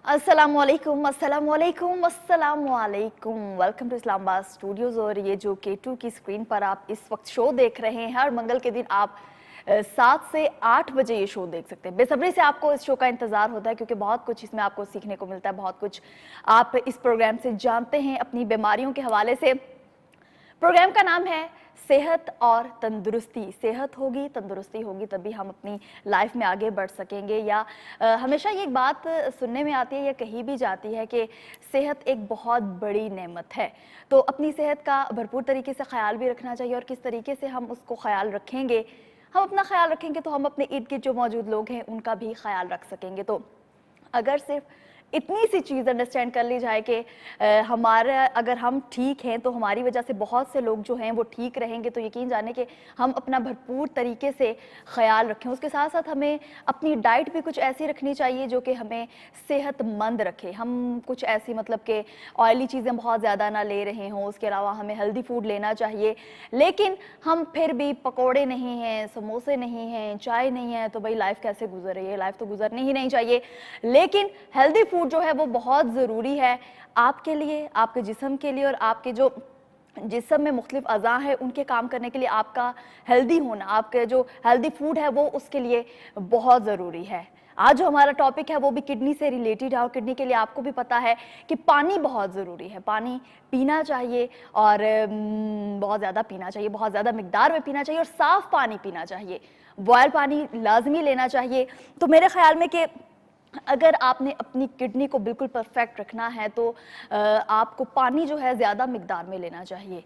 अस्सलाम वालेकुम, अस्सलाम वालेकुम, अस्सलाम वालेकुम। Welcome to Islamabad studios. और ये जो K2 की स्क्रीन पर आप इस वक्त शो देख रहे हैं, हर मंगल के दिन आप 7 से 8 बजे ये शो देख सकते हैं। बेसब्री से आपको इस शो का इंतज़ार होता है क्योंकि बहुत कुछ इसमें आपको सीखने को मिलता है, बहुत कुछ आप इस प्रोग्राम से जानते हैं अपनी बीमारियों के हवाले से। प्रोग्राम का नाम है सेहत और तंदुरुस्ती। सेहत होगी, तंदुरुस्ती होगी, तभी हम अपनी लाइफ में आगे बढ़ सकेंगे। या हमेशा ये एक बात सुनने में आती है या कही भी जाती है कि सेहत एक बहुत बड़ी नेमत है। तो अपनी सेहत का भरपूर तरीके से ख्याल भी रखना चाहिए और किस तरीके से हम उसको ख्याल रखेंगे, हम अपना ख्याल रखेंगे तो हम अपने इर्द गिर्द जो मौजूद लोग हैं उनका भी ख्याल रख सकेंगे। तो अगर सिर्फ इतनी सी चीज़ अंडरस्टैंड कर ली जाए कि हमारा अगर हम ठीक हैं तो हमारी वजह से बहुत से लोग जो हैं वो ठीक रहेंगे, तो यकीन जाने कि हम अपना भरपूर तरीके से ख्याल रखें। उसके साथ साथ हमें अपनी डाइट भी कुछ ऐसी रखनी चाहिए जो कि हमें सेहतमंद रखे। हम कुछ ऐसी मतलब कि ऑयली चीज़ें बहुत ज़्यादा ना ले रहे हों, उसके अलावा हमें हेल्दी फूड लेना चाहिए। लेकिन हम फिर भी पकौड़े नहीं हैं, समोसे नहीं हैं, चाय नहीं है, तो भाई लाइफ कैसे गुजर रही है? लाइफ तो गुजरनी ही नहीं चाहिए। लेकिन हेल्दी फूड जो है वो बहुत ज़रूरी है आपके लिए, आपके जिस्म के लिए, और आपके जो जिस्म में मुख्तलिफ अज़ा है उनके काम करने के लिए आपका हेल्दी होना, आपके जो हेल्दी फूड है वो उसके लिए बहुत ज़रूरी है। आज जो हमारा टॉपिक है वो भी किडनी से रिलेटेड है और किडनी के लिए आपको भी पता है कि पानी बहुत ज़रूरी है। पानी पीना चाहिए और बहुत ज़्यादा पीना चाहिए, बहुत ज़्यादा मिकदार में पीना चाहिए और साफ़ पानी पीना चाहिए। बॉयल पानी लाजमी लेना चाहिए। तो मेरे ख्याल में कि अगर आपने अपनी किडनी को बिल्कुल परफेक्ट रखना है तो आपको पानी जो है ज़्यादा मिकदार में लेना चाहिए।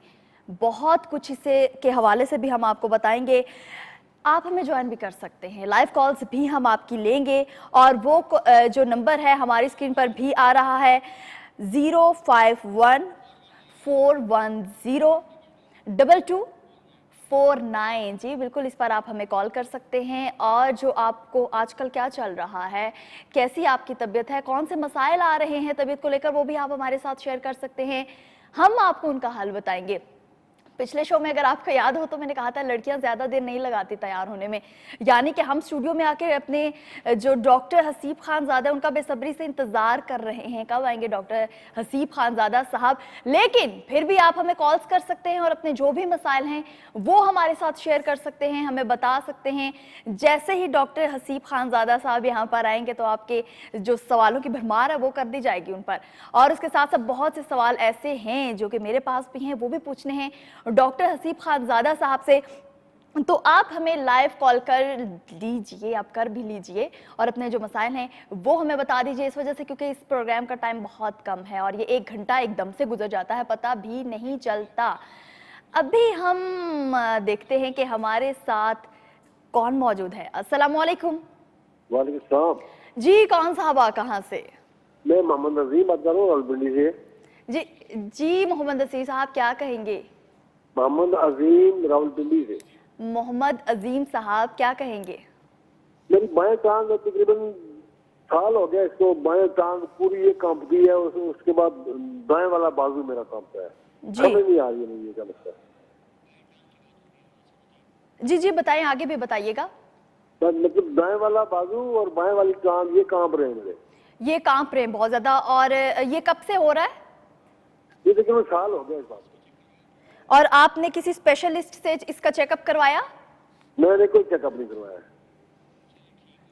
बहुत कुछ इसे के हवाले से भी हम आपको बताएंगे। आप हमें ज्वाइन भी कर सकते हैं, लाइव कॉल्स भी हम आपकी लेंगे और वो जो नंबर है हमारी स्क्रीन पर भी आ रहा है 051-410-2249। जी बिल्कुल, इस पर आप हमें कॉल कर सकते हैं। और जो आपको आजकल क्या चल रहा है, कैसी आपकी तबीयत है, कौन से मसाइल आ रहे हैं तबीयत को लेकर, वो भी आप हमारे साथ शेयर कर सकते हैं। हम आपको उनका हल बताएंगे। पिछले शो में अगर आपको याद हो तो मैंने कहा था लड़कियां ज़्यादा देर नहीं लगाती तैयार होने में, यानी कि हम स्टूडियो में आके अपने जो डॉक्टर हसीब खानज़ादा उनका बेसब्री से इंतज़ार कर रहे हैं कब आएंगे डॉक्टर हसीब खानज़ादा साहब। लेकिन फिर भी आप हमें कॉल्स कर सकते हैं और अपने जो भी मसाइल हैं वो हमारे साथ शेयर कर सकते हैं, हमें बता सकते हैं। जैसे ही डॉक्टर हसीब खानज़ादा साहब यहाँ पर आएंगे तो आपके जो सवालों की भरमार है वो कर दी जाएगी उन पर। और उसके साथ साथ बहुत से सवाल ऐसे हैं जो कि मेरे पास भी हैं, वो भी पूछने हैं डॉक्टर हसीब खानज़ादा साहब से। तो आप हमें लाइव कॉल कर लीजिए, आप कर भी लीजिए और अपने जो मसाइल हैं वो हमें बता दीजिए। इस वजह से क्योंकि इस प्रोग्राम का टाइम बहुत कम है और ये 1 घंटा एकदम से गुजर जाता है, पता भी नहीं चलता। अभी हम देखते हैं कि हमारे साथ कौन मौजूद है। अस्सलाम वालेकुम। वालेकुम सलाम जी, कौन साहबा कहाँ से? मैं मोहम्मद अजीम बात कर रहा हूँ रावलपिंडी से। जी मोहम्मद अजीम साहब क्या कहेंगे? मोहम्मद अजीम रावलपिंडी से। मोहम्मद अजीम साहब क्या कहेंगे? मेरी बाएं टांग तकरीबन साल हो गया इसको, बाएं टांग पूरी ये कांपती है, उसके बाद दाएं वाला बाजू मेरा कांपता है। समझ नहीं आ रही है मुझे क्या लगता है। जी बताएं, आगे भी बताइएगा। मतलब दाएं वाला बाजू और बाएं वाली टांग ये कांप रहे हैं मेरे। ये कांप रहे हैं बहुत ज्यादा। और ये कब से हो रहा है? ये तकरीबन साल हो गया इस बात को। और आपने किसी स्पेशलिस्ट से इसका चेकअप करवाया? मैंने कोई चेकअप नहीं करवाया।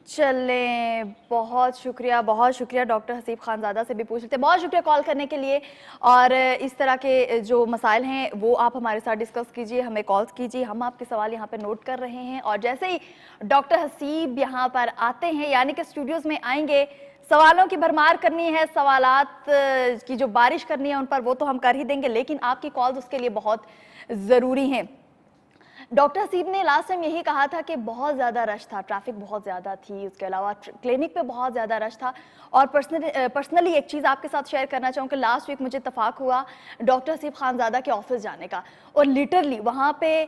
चले, बहुत शुक्रिया डॉक्टर हसीब खानज़ादा से भी पूछ लेते हैं। बहुत शुक्रिया कॉल करने के लिए। और इस तरह के जो मसाइल हैं वो आप हमारे साथ डिस्कस कीजिए, हमें कॉल्स कीजिए, हम आपके सवाल यहाँ पे नोट कर रहे हैं। और जैसे ही डॉक्टर हसीब यहाँ पर आते हैं, यानी कि स्टूडियोज़ में आएंगे, सवालों की भरमार करनी है, सवालात की जो बारिश करनी है उन पर, वो तो हम कर ही देंगे, लेकिन आपकी कॉल्स उसके लिए बहुत ज़रूरी हैं। डॉक्टर हसीब ने लास्ट टाइम यही कहा था कि बहुत ज़्यादा रश था, ट्रैफिक बहुत ज़्यादा थी, उसके अलावा क्लिनिक पे बहुत ज़्यादा रश था। और पर्सनली एक चीज़ आपके साथ शेयर करना चाहूँ कि लास्ट वीक मुझे इत्तफाक हुआ डॉक्टर हसीब खानज़ादा के ऑफिस जाने का, और लिटरली वहाँ पे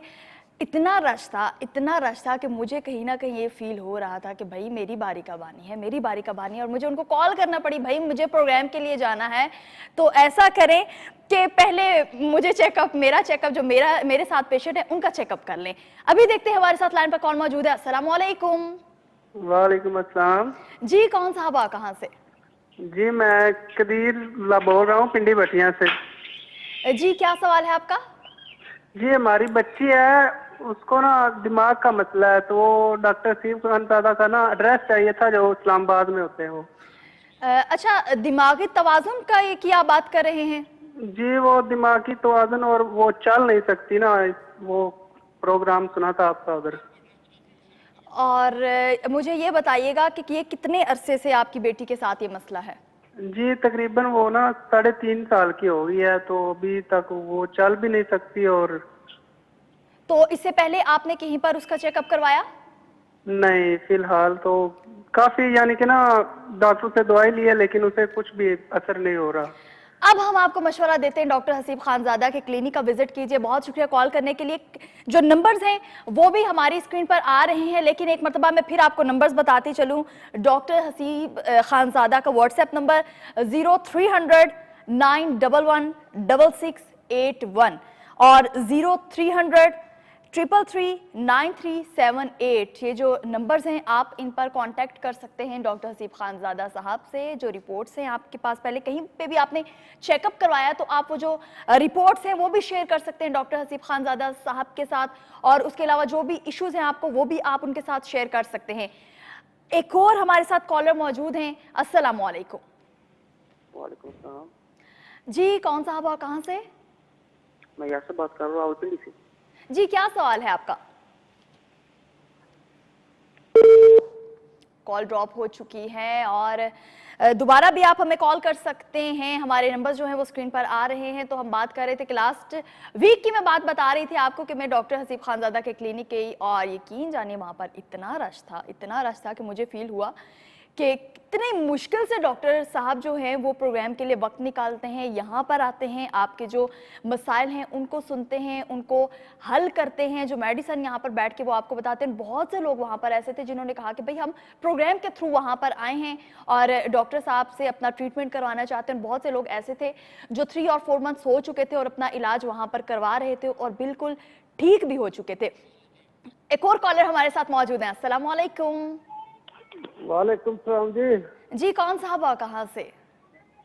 इतना रश था कि मुझे कहीं ना कहीं ये फील हो रहा था कि भाई मेरी बारी कब आनी है, मेरी बारी कब आनी है। और मुझे उनको कॉल करना पड़ी, भाई मुझे प्रोग्राम के लिए जाना है, तो ऐसा करें कि पहले मुझे चेकअप, मेरा चेकअप, जो मेरे साथ पेशेंट है उनका चेकअप कर लें। अभी देखते हैं हमारे साथ लाइन पर कौन मौजूद है। अस्सलाम वालेकुम। वालेकुम अस्सलाम। जी, कौन साहबा कहाँ से? جی میں قدیر بول رہا ہوں پنڈی بٹیاں سے. جی کیا سوال ہے آپ کا؟ جی ہماری بچی ہے, اس کو نا دماغ کا مسئلہ ہے, تو وہ ڈاکٹر سیم خان دادا کا نا ایڈریس چاہیے تھا جو اسلام آباد میں ہوتے ہیں وہ. اچھا, دماغی توازن کا یہ کیا بات کر رہے ہیں؟ جی وہ دماغی توازن, اور وہ چل نہیں سکتی نا, وہ پروگرام سنا تھا آپ کا ادھر. اور مجھے یہ بتائیے گا کہ یہ کتنے عرصے سے آپ کی بیٹی کے ساتھ یہ مسئلہ ہے؟ جی تقریباً وہ نا 3.5 سال کی ہو گئی ہے, تو ابھی تک وہ چل بھی نہیں سکتی. اور تو اس سے پہلے آپ نے کہیں پر اس کا چیک اپ کروایا؟ نہیں فی الحال تو کافی یعنی کہ نا ڈاکٹر سے دوائی لی ہے, لیکن اسے کچھ بھی اثر نہیں ہو رہا. اب ہم آپ کو مشورہ دیتے ہیں ڈاکٹر حسیب خانزادہ کے کلینک کا وزٹ کیجئے. بہت شکریہ کال کرنے کے لیے. جو نمبرز ہیں وہ بھی ہماری اسکرین پر آ رہے ہیں, لیکن ایک مرتبہ میں پھر آپ کو نمبرز بتاتی چلوں. ڈاکٹر حسیب خانزادہ کا واٹس ایپ نمبر 0300 911 6681 اور 0300 333 9378. یہ جو نمبرز ہیں آپ ان پر کانٹیکٹ کر سکتے ہیں ڈاکٹر حسیب خانزادہ صاحب سے. جو رپورٹس ہیں آپ کے پاس, پہلے کہیں پہ بھی آپ نے چیک اپ کروایا تو آپ وہ جو رپورٹس ہیں وہ بھی شیئر کر سکتے ہیں ڈاکٹر حسیب خانزادہ صاحب کے ساتھ, اور اس کے علاوہ جو بھی ایشوز ہیں آپ کو وہ بھی آپ ان کے ساتھ شیئر کر سکتے ہیں. ایک اور ہمارے ساتھ کالر موجود ہیں. السلام علیکم. وعلیکم السلام. جی کون صاحب اور کہاں سے؟ میں یہاں سے بات کر رہا ہوں, راولپنڈی سے. جی کیا سوال ہے آپ کا؟ کال ڈراپ ہو چکی ہے, اور دوبارہ بھی آپ ہمیں کال کر سکتے ہیں. ہمارے نمبر جو ہیں وہ اسکرین پر آ رہے ہیں. تو ہم بات کر رہے تھے کہ لاسٹ ویک کی میں بات بتا رہی تھی آپ کو کہ میں ڈاکٹر حسیب خانزادہ کے کلینک گئی, اور یقین جانیے وہاں پر اتنا رش تھا کہ مجھے فیل ہوا کہ کتنے مشکل سے ڈاکٹر صاحب جو ہیں وہ پروگرام کے لیے وقت نکالتے ہیں, یہاں پر آتے ہیں, آپ کے جو مسائل ہیں ان کو سنتے ہیں, ان کو حل کرتے ہیں. جو میڈیسن یہاں پر بیٹھ کے وہ آپ کو بتاتے ہیں. بہت سے لوگ وہاں پر ایسے تھے جنہوں نے کہا کہ بھئی ہم پروگرام کے تھرو وہاں پر آئے ہیں اور ڈاکٹر صاحب سے اپنا ٹریٹمنٹ کروانا چاہتے ہیں. بہت سے لوگ ایسے تھے جو 3 اور 4 منتھس ہو چکے تھے اور اپنا علاج وہاں پر کروا رہے تھے اور بالکل ٹھیک بھی ہو چکے تھے. ایک اور کالر ہمارے ساتھ موجود ہیں. السلام علیکم. وعلیکم السلام جی. جی کون صاحب اور کہاں سے؟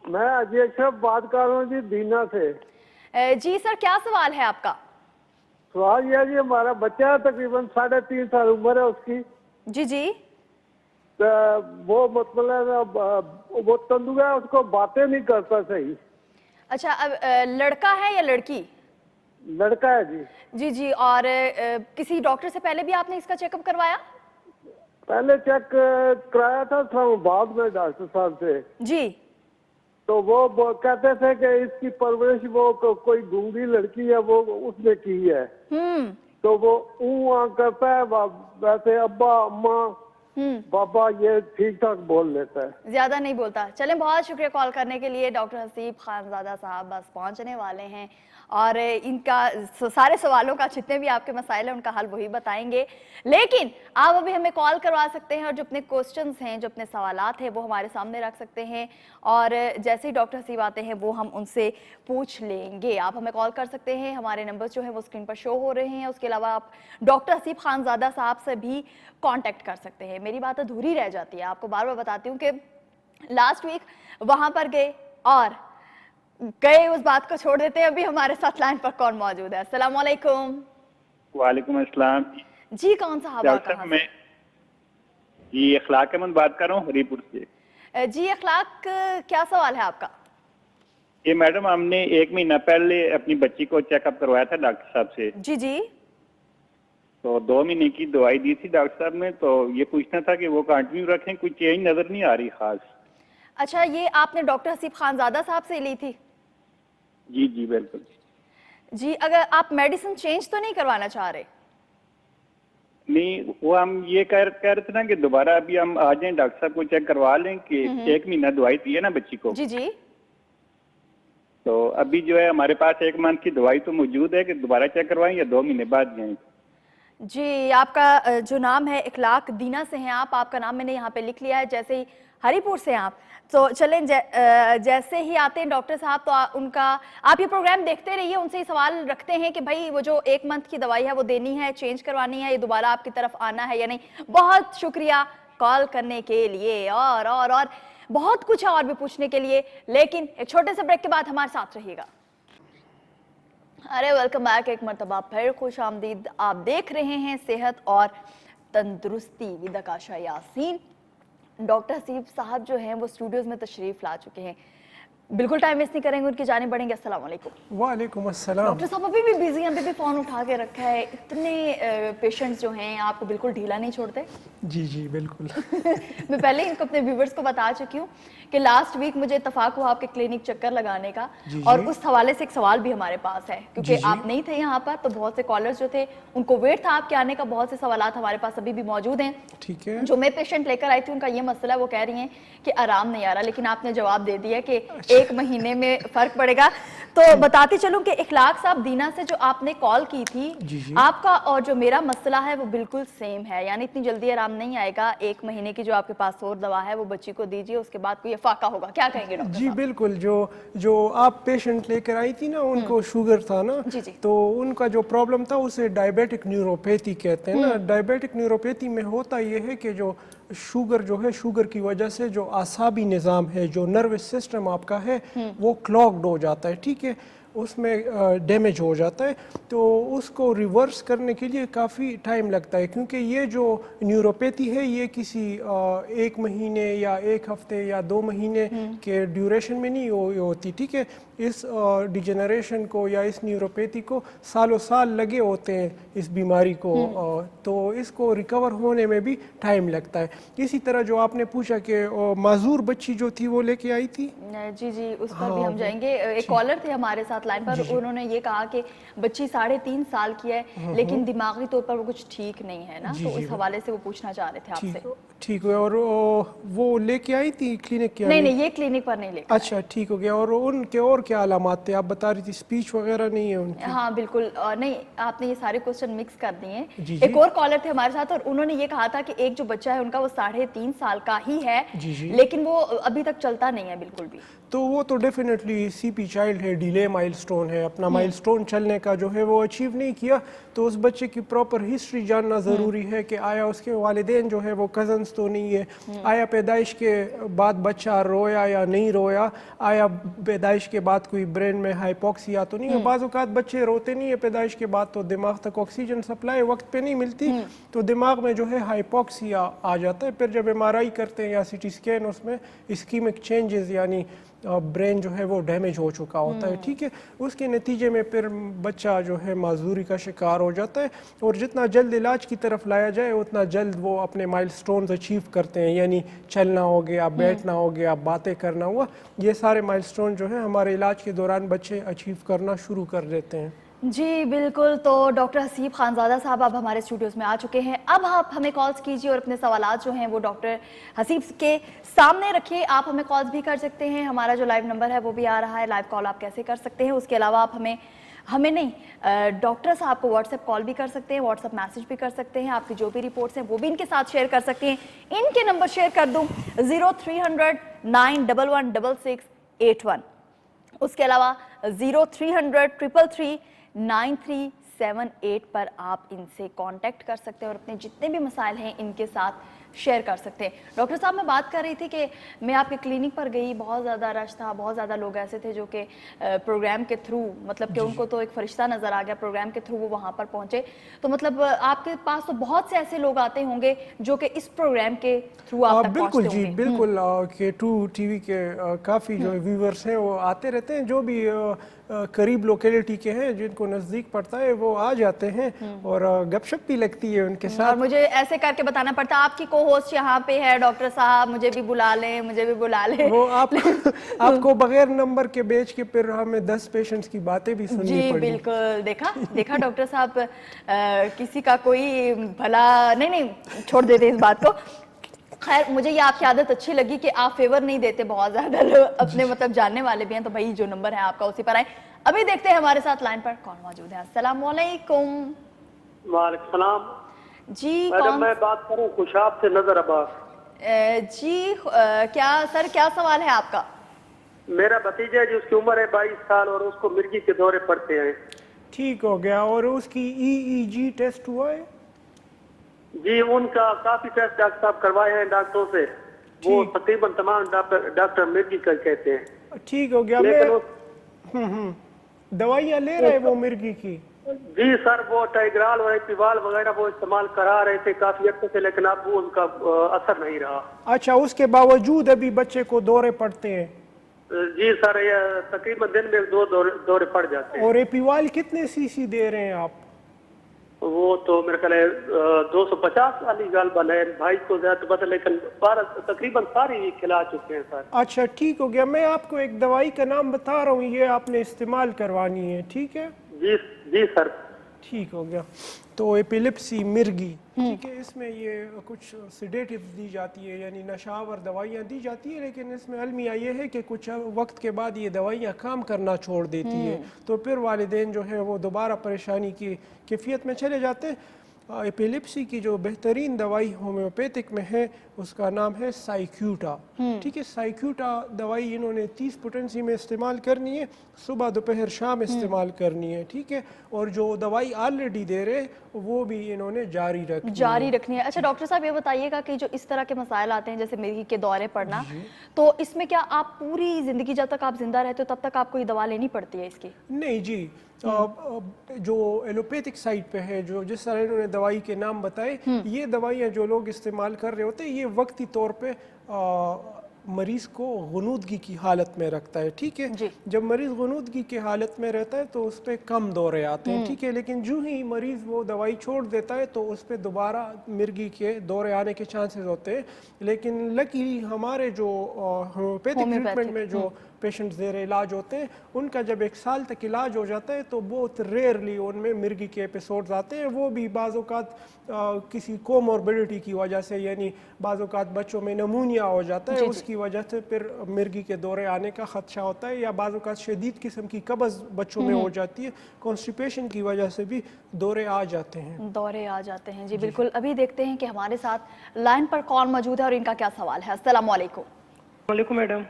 میں اجے اشرف بات کر رہا ہوں جی, دینا سے. جی سر کیا سوال ہے آپ کا؟ سوال یہ ہے جی, ہمارا بچہ ہے تقریباً 3.5 سال عمر ہے اس کی. جی جی. وہ مطلب وہ تندو ہے, اس کو باتیں نہیں کرتا صحیح. اچھا, اب لڑکا ہے یا لڑکی؟ لڑکا ہے جی. جی جی. اور کسی ڈاکٹر سے پہلے بھی آپ نے اس کا چیک اپ کروایا؟ پہلے چیک کرایا تھا اسلام آباد میں ڈاکٹر صاحب سے. جی. تو وہ کہتے تھے کہ اس کی پرورش وہ کوئی گونگی لڑکی ہے وہ اس نے کی ہے. تو وہ کرتا ہے, ویسے ابا اماں بابا یہ ٹھیک ٹھاک بول لیتا ہے, زیادہ نہیں بولتا. چلیں بہت شکریہ کال کرنے کے لیے. ڈاکٹر حسیب خانزادہ صاحب بس پہنچنے والے ہیں, اور ان کا سارے سوالوں کا جتنے بھی آپ کے مسائل ہیں ان کا حل وہی بتائیں گے. لیکن آپ ابھی ہمیں کال کروا سکتے ہیں, اور جو اپنے کوسچنز ہیں, جو اپنے سوالات ہیں وہ ہمارے سامنے رکھ سکتے ہیں, اور جیسے ہی ڈاکٹر حسیب آتے ہیں وہ ہم ان سے پوچھ لیں گے. آپ ہمیں کال کر سکتے ہیں. ہمارے نمبرز جو ہیں وہ اسکرین پر شو ہو رہے ہیں. اس کے علاوہ آپ ڈاکٹر حسیب خانزادہ صاحب سے بھی کانٹیکٹ کر سکتے ہیں. میری بات ادھوری رہ جاتی ہے, آپ کو بار بار بتاتی ہوں کہ لاسٹ ویک وہاں پر گئے اور گئے, اس بات کو چھوڑ دیتے ہیں. ابھی ہمارے ساتھ لائن پر کون موجود ہے؟ السلام علیکم. وعلیکم السلام. جی کون صاحب اور کہاں سے؟ جی اخلاق احمد بات کر رہا ہوں ہری پور سے. جی اخلاق, کیا سوال ہے آپ کا؟ یہ میڈم ہم نے 1 مہینہ پہلے اپنی بچی کو چیک اپ کروایا تھا ڈاکٹر صاحب سے. جی جی. تو 2 مہینے کی دوائی دی تھی ڈاکٹر صاحب نے. تو یہ پوچھنا تھا کہ وہ کنٹینیو رکھیں, کوئی چینج نظر نہیں آ رہی خاص. اچھا, یہ آپ نے ڈاکٹر حسیب خانزادہ صاحب سے لی تھی؟ جی جی بالکل. جی, اگر آپ میڈیسن چینج تو نہیں کروانا چاہ رہے؟ نہیں, وہ ہم یہ کہہ رہے تھے نا کہ دوبارہ ابھی ہم آ جائیں ڈاکٹر صاحب کو چیک کروا لیں کہ 1 مہینہ دوائی دی ہے نا بچی کو. جی جی. تو ابھی جو ہے ہمارے پاس 1 منتھ کی دوائی تو موجود ہے, کہ دوبارہ چیک کروائیں یا 2 مہینے بعد جائیں. جی, آپ کا جو نام ہے اخلاق دینا سے ہیں آپ کا نام میں نے یہاں پہ لکھ لیا ہے. جیسے ہی ہری پور سے آپ, تو چلیں جیسے ہی آتے ہیں ڈاکٹر صاحب تو ان کا آپ یہ پروگرام دیکھتے رہیے, ان سے ہی سوال رکھتے ہیں کہ بھائی وہ جو 1 منتھ کی دوائی ہے وہ دینی ہے, چینج کروانی ہے, یہ دوبارہ آپ کی طرف آنا ہے یا نہیں. بہت شکریہ کال کرنے کے لیے. اور بہت کچھ ہے اور بھی پوچھنے کے لیے، لیکن ایک چھوٹے سے بریک کے بعد ہمارے ساتھ رہیے گا۔ ارے ویلکم بیک، ایک مرتبہ پھر خوش آمدید۔ آپ دیکھ رہے ہیں صحت اور تندرستی ود آکاشا یاسین۔ ڈاکٹر حسیب صاحب جو ہیں وہ اسٹوڈیوز میں تشریف لا چکے ہیں، بالکل ٹائم ویسٹ نہیں کریں گے، ان کی جانب بڑھیں گے۔ السلام علیکم۔ وعلیکم السلام۔ ڈاکٹر صاحب ابھی بھی بزی ہیں، ابھی بھی فون اٹھا کے رکھا ہے، اتنے پیشنٹس جو ہیں آپ کو بالکل ڈھیلا نہیں چھوڑتے؟ جی جی بالکل۔ میں پہلے ان کو اپنے ویورز کو بتا چکی ہوں کہ لاسٹ ویک مجھے اتفاق ہوا آپ کے کلینک چکر لگانے کا، اور اس حوالے سے ایک سوال بھی ہمارے پاس ہے، کیونکہ آپ نہیں تھے یہاں پر تو بہت سے کالرز جو تھے ان کو ویٹ تھا آپ کے آنے کا، بہت سے سوالات ہمارے پاس ابھی بھی موجود ہیں۔ ٹھیک ہے۔ جو میں پیشنٹ لے کر آئی تھی ان کا یہ مسئلہ، وہ کہہ رہی ہیں کہ آرام نہیں آ رہا، لیکن آپ نے جواب دے دیا کہ 1 مہینے میں فرق پڑے گا۔ تو بتاتی چلوں کہ اخلاق صاحب دینا سے جو آپ نے کال کی تھی، آپ کا اور جو میرا مسئلہ ہے وہ بالکل سیم ہے، یعنی اتنی جلدی آرام نہیں آئے گا۔ 1 مہینے کی جو آپ کے پاس اور دوا ہے وہ بچی کو دیجیے، اس کے بعد کوئی افاقہ ہوگا۔ کیا کہیں گے ڈاکٹر؟ جی بالکل، جو آپ پیشنٹ لے کر آئی تھی نا، ان کو شوگر تھا نا، تو ان کا جو پرابلم تھا اسے ڈائبیٹک نیوروپیتھی کہتے ہیں نا۔ ڈائبیٹک نیوروپیتھی میں ہوتا یہ ہے کہ جو شوگر شوگر کی وجہ سے جو اعصابی نظام ہے، جو نروس سسٹم آپ کا ہے وہ کلاگڈ ہو جاتا ہے، ٹھیک ہے، اس میں ڈیمیج ہو جاتا ہے، تو اس کو ریورس کرنے کے لیے کافی ٹائم لگتا ہے، کیونکہ یہ جو نیوروپیتھی ہے یہ کسی 1 مہینے یا 1 ہفتے یا 2 مہینے کے ڈیوریشن میں نہیں ہوتی، ٹھیک ہے۔ اس ڈیجنریشن کو یا اس نیوروپیتھی کو سالوں سال لگے ہوتے ہیں اس بیماری کو، تو اس کو ریکور ہونے میں بھی ٹائم لگتا ہے۔ اسی طرح جو آپ نے پوچھا کہ معذور بچی جو تھی وہ لے کے آئی تھی، جی جی اس پر بھی ہم جائیں گے۔ ایک کالر تھے ہمارے ساتھ لائن پر، انہوں نے یہ کہا کہ بچی 3.5 سال کی ہے لیکن دماغی طور پر وہ کچھ ٹھیک نہیں ہے نا، تو اس حوالے سے وہ پوچھنا چاہ رہے تھے آپ سے۔ ٹھیک ہے، اور وہ لے کے آئی تھی کلینک کے؟ نہیں یہ کلینک پر نہیں لے کے۔ اچھا ٹھیک ہو گیا۔ اور ان کے اور کیا علامات تھے؟ آپ بتا رہی تھی اسپیچ وغیرہ نہیں ہے ان کی؟ ہاں بالکل نہیں، آپ نے یہ سارے کوسچن مکس کر دیے ہیں۔ ایک اور کالر تھے ہمارے ساتھ اور انہوں نے یہ کہا تھا کہ ایک جو بچہ ہے ان کا وہ 3.5 سال کا ہی ہے لیکن وہ ابھی تک چلتا نہیں ہے بالکل بھی۔ تو وہ تو ڈیفینیٹلی سی پی چائلڈ ہے، ڈیلے مائل سٹون ہے، اپنا مائل سٹون چلنے کا جو ہے وہ اچیو نہیں کیا، تو اس بچے کی پراپر ہسٹری جاننا ضروری ہے کہ آیا اس کے والدین جو ہے وہ کزنز تو نہیں ہے، آیا پیدائش کے بعد بچہ رویا یا نہیں رویا، آیا پیدائش کے بعد کوئی برین میں ہائپوکسیا تو نہیں ہے۔ بعض اوقات بچے روتے نہیں ہے پیدائش کے بعد، تو دماغ تک آکسیجن سپلائی وقت پہ نہیں ملتی، تو دماغ میں جو ہے ہائپوکسیا آ جاتا ہے۔ پھر جب MRI کرتے ہیں یا CT اسکین، اس میں اسکیمک چینجز یعنی برین جو ہے وہ ڈیمیج ہو چکا ہوتا ہے، ٹھیک ہے، اس کے نتیجے میں پھر بچہ جو ہے معذوری کا شکار ہو جاتا ہے، اور جتنا جلد علاج کی طرف لایا جائے اتنا جلد وہ اپنے مائل سٹونز اچیو کرتے ہیں، یعنی چلنا ہو گیا، بیٹھنا ہو گیا، باتیں کرنا ہوا، یہ سارے مائل سٹون جو ہیں ہمارے علاج کے دوران بچے اچیو کرنا شروع کر دیتے ہیں۔ جی بالکل، تو ڈاکٹر حسیب خانزادہ صاحب اب ہمارے اسٹوڈیوز میں آ چکے ہیں۔ اب آپ ہمیں کالز کیجیے اور اپنے سوالات جو ہیں وہ ڈاکٹر حسیب کے سامنے رکھیے۔ آپ ہمیں کالز بھی کر سکتے ہیں، ہمارا جو لائیو نمبر ہے وہ بھی آ رہا ہے، لائیو کال آپ کیسے کر سکتے ہیں۔ اس کے علاوہ آپ ہمیں نہیں ڈاکٹر صاحب کو واٹس ایپ کال بھی کر سکتے ہیں، واٹس ایپ میسج بھی کر سکتے ہیں، آپ کی جو بھی رپورٹس ہیں وہ بھی ان کے ساتھ شیئر کر سکتے ہیں۔ ان کے نمبر شیئر کر دوں 0300 9116681، اس کے علاوہ 0300 333 9378 پر آپ ان سے کانٹیکٹ کر سکتے ہیں اور اپنے جتنے بھی مسائل ہیں ان کے ساتھ شیئر کر سکتے ہیں۔ ڈاکٹر صاحب میں بات کر رہی تھی کہ میں آپ کے کلینک پر گئی، بہت زیادہ رش تھا، بہت زیادہ لوگ ایسے تھے جو کہ پروگرام کے تھرو، مطلب کہ ان کو تو ایک فرشتہ نظر آ گیا، پروگرام کے تھرو وہ وہاں پر پہنچے، تو مطلب آپ کے پاس تو بہت سے ایسے لوگ آتے ہوں گے جو کہ اس پروگرام کے تھرو آپ تک پہنچتے ہوں گے۔ بالکل جی بالکل، K2 TV کے کافی جو ویورز ہیں وہ آتے رہتے ہیں، جو بھی قریب لوکیلٹی کے ہیں جن کو نزدیک پڑتا ہے وہ آ جاتے ہیں اور گپ شپ بھی لگتی ہے ان کے ساتھ۔ اور مجھے ایسے کر کے بتانا پڑتا آپ کی کو ہوسٹ یہاں پہ ہے ڈاکٹر صاحب، مجھے بھی بلا لیں، مجھے بھی بلا لیں۔ وہ آپ کو بغیر نمبر کے بیچ کے پھر ہمیں 10 پیشنٹس کی باتیں بھی سننی پڑی۔ جی بالکل، دیکھا ڈاکٹر صاحب، کسی کا کوئی بھلا نہیں، چھوڑ دیتے اس بات کو۔ خیر مجھے یہ آپ کی عادت اچھی لگی کہ آپ فیور نہیں دیتے بہت زیادہ، اپنے مطلب جاننے والے بھی ہیں، تو بھائی جو نمبر ہے آپ کا اسی پر آئیں۔ ابھی دیکھتے ہیں ہمارے ساتھ لائن پر کون موجود ہے۔ السلام علیکم۔ وعلیکم السلام جی میڈم، میں بات کروں خوشاب سے نظر عباس۔ جی کیا سر کیا سوال ہے آپ کا؟ میرا بھتیجا ہے جس کی عمر ہے 22 سال اور اس کو مرگی کے دورے پڑتے ہیں۔ ٹھیک ہو گیا، اور اس کی EEG ٹیسٹ ہوا ہے؟ جی ان کا کافی ٹیسٹ ڈاکٹر صاحب کروائے ہیں ڈاکٹروں سے۔ वो तकरीबन तमाम डॉक्टर मिर्गी का कहते हैं। ठीक हो गया। मैं दवाइयाँ ले रहे वो मिर्गी की? जी सर, वो टाइग्राल और एपिवाल वगैरह वो इस्तेमाल करा रहे थे काफी अर्से से, लेकिन अब वो उनका असर नहीं रहा। अच्छा, उसके बावजूद अभी बच्चे को दौरे पड़ते हैं? जी सर, ये तकरीबन दिन में 2 दौरे पड़ जाते हैं। और एपिवाल कितने सीसी दे रहे हैं आप? वो तो मेरे ख्याल 250 वाली गालबन है, भाई को ज्यादा पता, लेकिन तकरीबन सारी खिला चुके हैं सर। अच्छा ठीक हो गया। मैं आपको एक दवाई का नाम बता रहा हूँ, ये आपने इस्तेमाल करवानी है, ठीक है? जी जी सर। ठीक हो गया। तो एपिलिप्सी मिर्गी, ठीक है, इसमें ये कुछ सिडेटिव्स दी जाती है, यानी नशावर दवाइयाँ दी जाती है, लेकिन इसमें अलमिया ये है कि कुछ वक्त के बाद ये दवाइयाँ काम करना छोड़ देती है, तो फिर वालिदैन जो है वो दोबारा परेशानी की कैफियत में चले जाते हैं। एपिलिप्सी की जो बेहतरीन दवाई होम्योपैथिक में है उसका नाम है साइक्यूटा, ठीक है? साइक्यूटा दवाई इन्होंने 30 पोटेंसी में इस्तेमाल करनी है, सुबह दोपहर शाम इस्तेमाल करनी है, ठीक है? और जो दवाई ऑलरेडी दे रहे वो भी इन्होंने जारी रखनी है। अच्छा डॉक्टर साहब, ये बताइएगा कि जो इस तरह के मसाइल आते हैं जैसे मिर्गी के दौरे पड़ना, तो इसमें क्या आप पूरी जिंदगी जब तक आप जिंदा रहते हो तब तक आपको ये दवा लेनी पड़ती है इसकी? नहीं जी, जो एलोपैथिक साइड पे है, जो जिस तरह इन्होंने दवाई के नाम बताए, ये दवाइयाँ जो लोग इस्तेमाल कर रहे होते हैं ये वक्ती तौर पे मरीज को गुनूदगी की हालत में रखता है, ठीक है? जब मरीज गुनूदगी की हालत में रहता है तो उस पर कम दौरे आते हैं, ठीक है? लेकिन जो ही मरीज वो दवाई छोड़ देता है तो उस पर दोबारा मिर्गी के दौरे आने के चांसेस होते हैं। लेकिन लकीली हमारे जो होम्योपैथिक ट्रीटमेंट में जो पेशेंट्स ज़ेर इलाज होते हैं उनका जब 1 साल तक इलाज हो जाता है तो बहुत रेयरली उनमें मिर्गी के एपिसोड्स आते हैं, वो भी बाज़-औक़ात किसी कोमॉर्बिडिटी की वजह से, यानी बाज़-औक़ात बच्चों में नमूनिया हो जाता है, उसकी वजह से फिर मिर्गी के दौरे आने का ख़दशा होता है, या बाज़-औक़ात शदीद किस्म की कब्ज़ बच्चों में हो जाती है, कॉन्स्टिपेशन की वजह से भी दौरे आ जाते हैं। जी बिल्कुल। अभी देखते हैं कि हमारे साथ लाइन पर कौन मौजूद है और इनका क्या सवाल है। अस्सलाम वालेकुम। वालेकुम मैडम।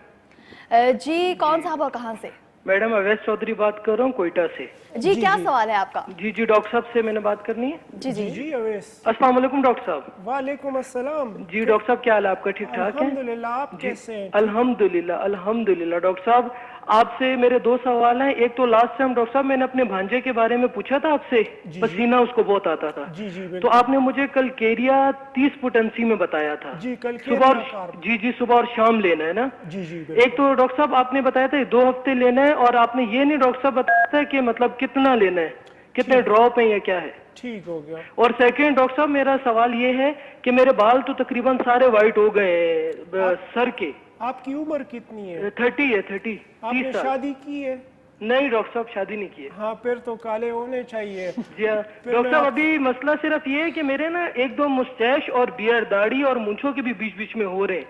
जी कौन साहब और कहाँ से? मैडम अवैस चौधरी बात कर रहा हूँ कोयटा से। जी क्या सवाल है आपका? जी डॉक्टर साहब से मैंने बात करनी है। जी अवैस। अस्सलाम वालेकुम डॉक्टर साहब। वालेकुम अस्सलाम। जी डॉक्टर साहब, क्या हाल है आपका? ठीक ठाक है? अल्हम्दुलिल्लाह, आप कैसे हैं? अल्हम्दुलिल्लाह। डॉक्टर साहब आपसे मेरे 2 सवाल हैं। एक तो लास्ट टाइम डॉक्टर साहब मैंने अपने भांजे के बारे में पूछा था आपसे, पसीना उसको बहुत आता था, तो आपने मुझे कल केरिया 30 पोटेंसी में बताया था। जी कल सुबह और शाम लेना है ना? जी। एक तो डॉक्टर साहब आपने बताया था 2 हफ्ते लेना है, और आपने ये नहीं डॉक्टर साहब बताया था कि मतलब कितना लेना है, कितने ड्रॉप है या क्या है? ठीक हो गया। और सेकंड डॉक्टर साहब मेरा सवाल ये है कि मेरे बाल तो तकरीबन सारे वाइट हो गए सर के। आपकी उम्र कितनी है? 30 है। 30 आपने शादी की है? नहीं डॉक्टर साहब, शादी नहीं की है। हाँ, फिर तो काले होने चाहिए। जी हाँ डॉक्टर साहब, अभी मसला सिर्फ ये है कि मेरे ना 1-2 मुस्टैच और बियर, दाढ़ी और मूंछों के भी बीच बीच में हो रहे हैं,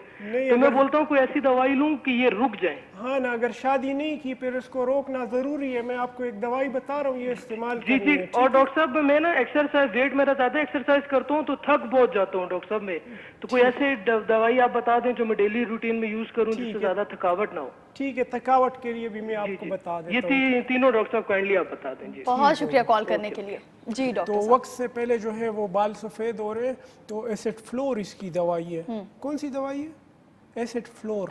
तो मैं बोलता हूँ कोई ऐसी दवाई लूं कि ये रुक जाए। हाँ ना, अगर शादी नहीं की फिर उसको रोकना जरूरी है। मैं आपको एक दवाई बता रहा हूँ, ये इस्तेमाल जी। और डॉक्टर साहब मैं ना एक्सरसाइज, वेट मेरा ज्यादा एक्सरसाइज करता हूँ तो थक बहुत जाता हूँ डॉक्टर साहब में, तो कोई ऐसे दवाई आप बता दें जो मैं डेली रूटीन में यूज करूँ जिससे ज्यादा थकावट ना हो। ठीक है, थकावट के लिए भी मैं आपको बता देता हूँ। ये तीनों डॉक्टर साहब काइंडली आप बता दें। जी बहुत शुक्रिया कॉल करने के लिए। जी डॉक्टर तो वक्त से पहले जो है वो बाल सफेद हो रहे हैं, तो एसिड फ्लोर इसकी दवाई है। कौन सी दवाई है? Acid floor.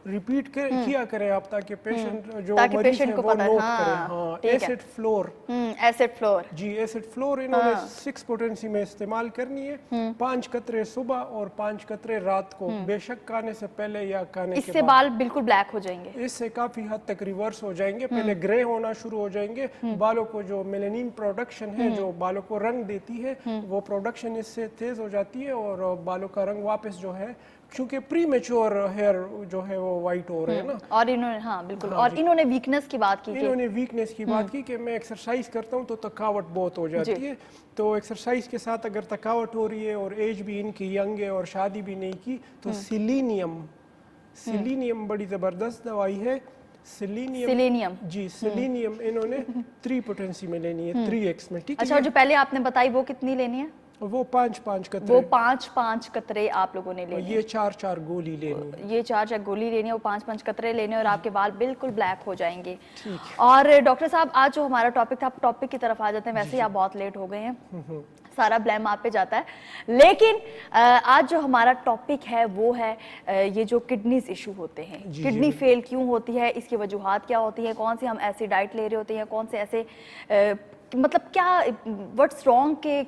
रिपीट किया करें आप ताकि पेशेंट जो मरीज है वो नोट करे। हाँ, एसिड फ्लोर। जी एसिड फ्लोर इन्होंने 6 पोटेंसी में इस्तेमाल करनी है। 5 कतरे सुबह और 5 कतरे रात को, बेशक खाने से पहले या खाने के बाद। इससे बाल बिल्कुल ब्लैक हो जाएंगे? इससे काफी हद तक रिवर्स हो जाएंगे। पहले ग्रे होना शुरू हो जाएंगे, बालों को जो मेलानिन प्रोडक्शन है जो बालों को रंग देती है वो प्रोडक्शन इससे तेज हो जाती है, और बालों का रंग वापस जो है, क्योंकि प्री मैच्योर हेयर जो है वो वाइट हो रहे हैं ना। और इन्होंने बिल्कुल। और इन्होंने वीकनेस की बात की कि मैं एक्सरसाइज करता हूँ तो थकावट बहुत हो जाती है, तो एक्सरसाइज के साथ अगर थकावट हो रही है और एज भी इनकी यंग है और शादी भी नहीं की, तो सिलीनियम बड़ी जबरदस्त दवाई है। सिलीनियम इन्होंने 3 पोटेंसी में लेनी है, 3x में, ठीक है? अच्छा, जो पहले आपने बताई वो कितनी लेनी है? वो 5-5 वो कतरे, 5-5 कतरे आप लोगों ने लेने, ये 4-4 गोली लेनी है। ये 4 गोली लेनी है, वो 5-5 कतरे लेने और आपके बाल बिल्कुल ब्लैक हो जाएंगे। और डॉक्टर साहब आज जो हमारा टॉपिक था, आप टॉपिक की तरफ आ जाते हैं, वैसे ही आप बहुत लेट हो गए हैं, सारा ब्लेम आप पे जाता है। लेकिन आज जो हमारा टॉपिक है वो है ये जो किडनीज इशू होते हैं, किडनी फेल क्यों होती है, इसकी वजूहात क्या होती है, कौन सी हम ऐसी डाइट ले रहे होते हैं, कौन से ऐसे मतलब क्या व्हाट्स रॉन्ग के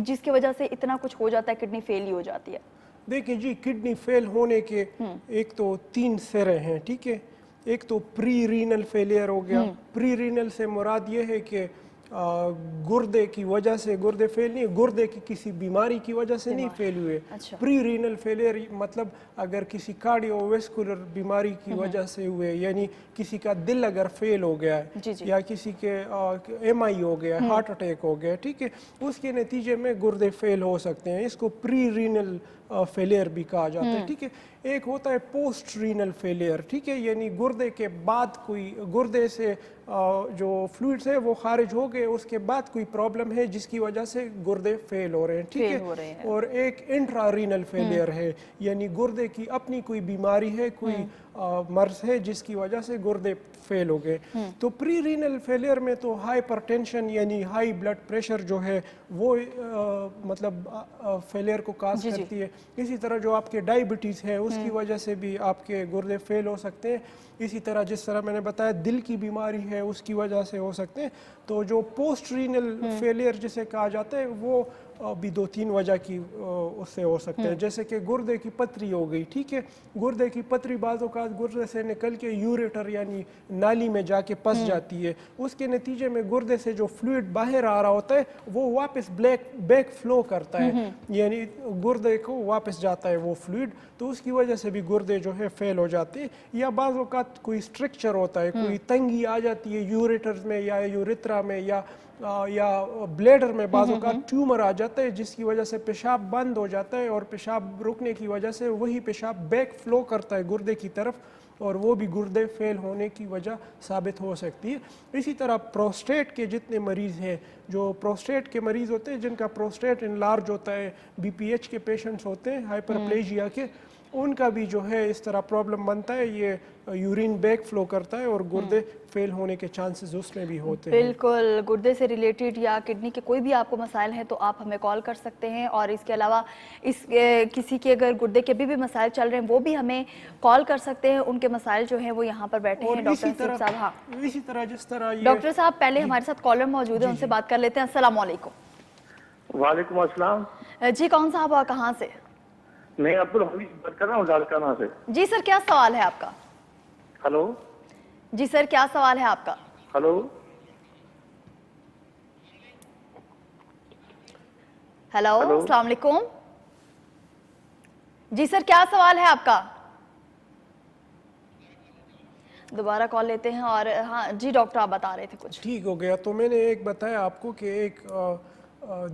जिसकी वजह से इतना कुछ हो जाता है, किडनी फेल ही हो जाती है। देखिए जी, किडनी फेल होने के एक तो 3 सिरे हैं, ठीक है। एक तो प्री रीनल फेलियर हो गया। प्री रीनल से मुराद ये है कि गुर्दे की वजह से, गुर्दे फेल नहीं, गुर्दे की किसी बीमारी की वजह से नहीं फेल हुए। अच्छा। प्री रीनल फेलियर मतलब अगर किसी कार्डियोवैस्कुलर बीमारी की वजह से हुए, यानी किसी का दिल अगर फेल हो गया है या किसी के MI हो गया, हार्ट अटैक हो गया, ठीक है, उसके नतीजे में गुर्दे फेल हो सकते हैं। इसको प्री रीनल फेलियर भी कहा जाता है, ठीक है। एक होता है पोस्ट रीनल फेलियर, ठीक है, यानी गुर्दे के बाद कोई, गुर्दे से जो फ्लूइड्स है वो खारिज हो गए, उसके बाद कोई प्रॉब्लम है जिसकी वजह से गुर्दे फेल हो रहे हैं, ठीक है। और एक इंट्रा रीनल फेलियर है, यानी गुर्दे की अपनी कोई बीमारी है, कोई मर्ज है जिसकी वजह से गुर्दे फेल हो गए। तो प्री रीनल फेलियर में तो हाइपरटेंशन यानी हाई ब्लड प्रेशर जो है वो मतलब फेलियर को काज करती है। इसी तरह जो आपके डायबिटीज़ है उसकी वजह से भी आपके गुर्दे फेल हो सकते हैं। इसी तरह जिस तरह मैंने बताया दिल की बीमारी है उसकी वजह से हो सकते हैं। तो जो पोस्ट रीनल फेलियर जिसे कहा जाता है वो भी 2-3 वजह की उससे हो सकते हैं। जैसे कि गुर्दे की पथरी हो गई, ठीक है, गुर्दे की पथरी बाज़ औक़ात गुर्दे से निकल के यूरेटर यानी नाली में जाके फंस जाती है, उसके नतीजे में गुर्दे से जो फ्लूइड बाहर आ रहा होता है वो वापस बैक फ्लो करता है, यानी गुर्दे को वापस जाता है वो फ्लूइड, तो उसकी वजह से भी गुर्दे जो है फेल हो जाते हैं। या बाज़ औक़ात कोई स्ट्रक्चर होता है, कोई तंगी आ जाती है यूरेटर्स में या यूरिथ्रा में या ब्लैडर में, बाज़ औक़ात ट्यूमर आ जाता है जिसकी वजह से पेशाब बंद हो जाता है और पेशाब रुकने की वजह से वही पेशाब बैक फ्लो करता है गुर्दे की तरफ और वो भी गुर्दे फेल होने की वजह साबित हो सकती है। इसी तरह प्रोस्टेट के जितने मरीज़ हैं, जो प्रोस्टेट के मरीज़ होते हैं जिनका प्रोस्टेट इनलार्ज होता है, BPH के पेशेंट्स होते हैं, हाइपरप्लेजिया के, उनका भी जो है इस तरह प्रॉब्लम बनता है, ये यूरिन बैक फ्लो करता है और गुर्दे फेल होने के चांसेस उसमें भी होते हैं। बिल्कुल, गुर्दे से रिलेटेड या किडनी के कोई भी आपको मसाइल हैं तो आप हमें कॉल कर सकते हैं। और इसके अलावा किसी के अगर गुर्दे के भी मसाइल चल रहे हैं वो भी हमें कॉल कर सकते हैं। उनके मसाइल जो हैं वो यहाँ पर बैठे हैं डॉक्टर साहब। हाँ, इसी तरह जिस तरह डॉक्टर साहब पहले हमारे साथ कॉलर मौजूद है, उनसे बात कर लेते हैं। अस्सलाम वालेकुम। वालेकुम अस्सलाम। जी कौन साहब और कहाँ से? मैं अब्दुल हमीद बात कर रहा हूँ लाड़काना से। जी सर, क्या सवाल है आपका? हेलो जी सर, क्या सवाल है आपका? हेलो हेलो, अस्सलाम वालेकुम। जी सर, क्या सवाल है आपका? दोबारा कॉल लेते हैं। और हाँ जी डॉक्टर, आप बता रहे थे कुछ। ठीक हो गया। तो मैंने एक बताया आपको कि एक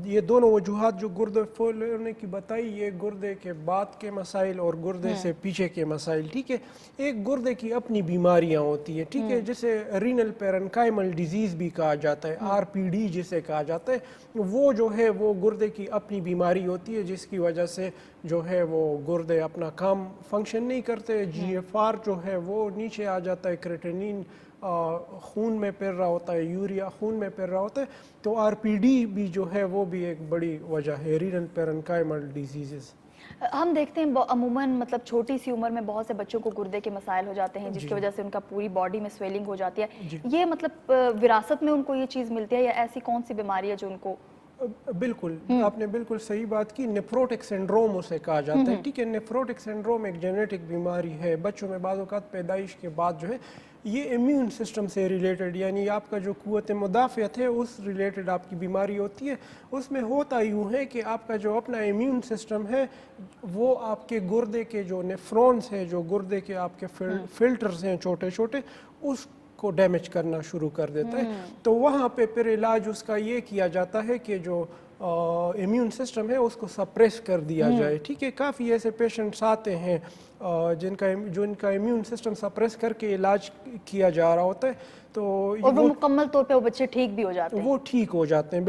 ये दोनों वजूहात जो गुर्दे फेल होने की बताई, ये गुर्दे के बाद के मसाइल और गुर्दे से पीछे के मसाइल, ठीक है। एक गुर्दे की अपनी बीमारियां होती है, ठीक है, जिसे रीनल पेरेन्काइमल डिजीज़ भी कहा जाता है, RPD जिसे कहा जाता है। वो जो है वो गुर्दे की अपनी बीमारी होती है जिसकी वजह से जो है वो गुर्दे अपना काम फंक्शन नहीं करते, GFR जो है वो नीचे आ जाता है, क्रेटिनिन खून में पैर रहा होता है, यूरिया खून में पैर रहा होता है। तो RPD भी जो है वो भी एक बड़ी वजह है, रीनल पेरेन्काइमल डिजीज़। हम देखते हैं अमूमन मतलब छोटी सी उम्र में बहुत से बच्चों को गुर्दे के मसाइल हो जाते हैं जिसकी वजह से उनका पूरी बॉडी में स्वेलिंग हो जाती है। ये मतलब विरासत में उनको ये चीज़ मिलती है या ऐसी कौन सी बीमारी है जो उनको? बिल्कुल, आपने बिल्कुल सही बात की। नेफ्रोटिक सिंड्रोम उसे कहा जाता है, ठीक है। नेफ्रोटिक सिंड्रोम एक जेनेटिक बीमारी है बच्चों में, बाज़ औक़ात पैदाइश के बाद जो है ये इम्यून सिस्टम से रिलेटेड, यानी आपका जो क़ुव्वत मुदाफ़ियत है उस रिलेटेड आपकी बीमारी होती है। उसमें होता यूँ है कि आपका जो अपना इम्यून सिस्टम है वो आपके गुर्दे के जो नेफ्रॉन्स हैं, जो गुर्दे के आपके फिल्टर्स हैं छोटे छोटे, उस को डैमेज करना शुरू कर देता है। तो वहाँ पे फिर इलाज उसका ये किया जाता है कि जो इम्यून सिस्टम है उसको सप्रेस कर दिया जाए, ठीक है। काफ़ी ऐसे पेशेंट्स आते हैं जिनका इम्यून सिस्टम सप्रेस करके इलाज किया जा रहा होता है, तो और वो मुकम्मल तौर पे वो बच्चे ठीक भी हो जाते हैं, वो ठीक हो जाते हैं,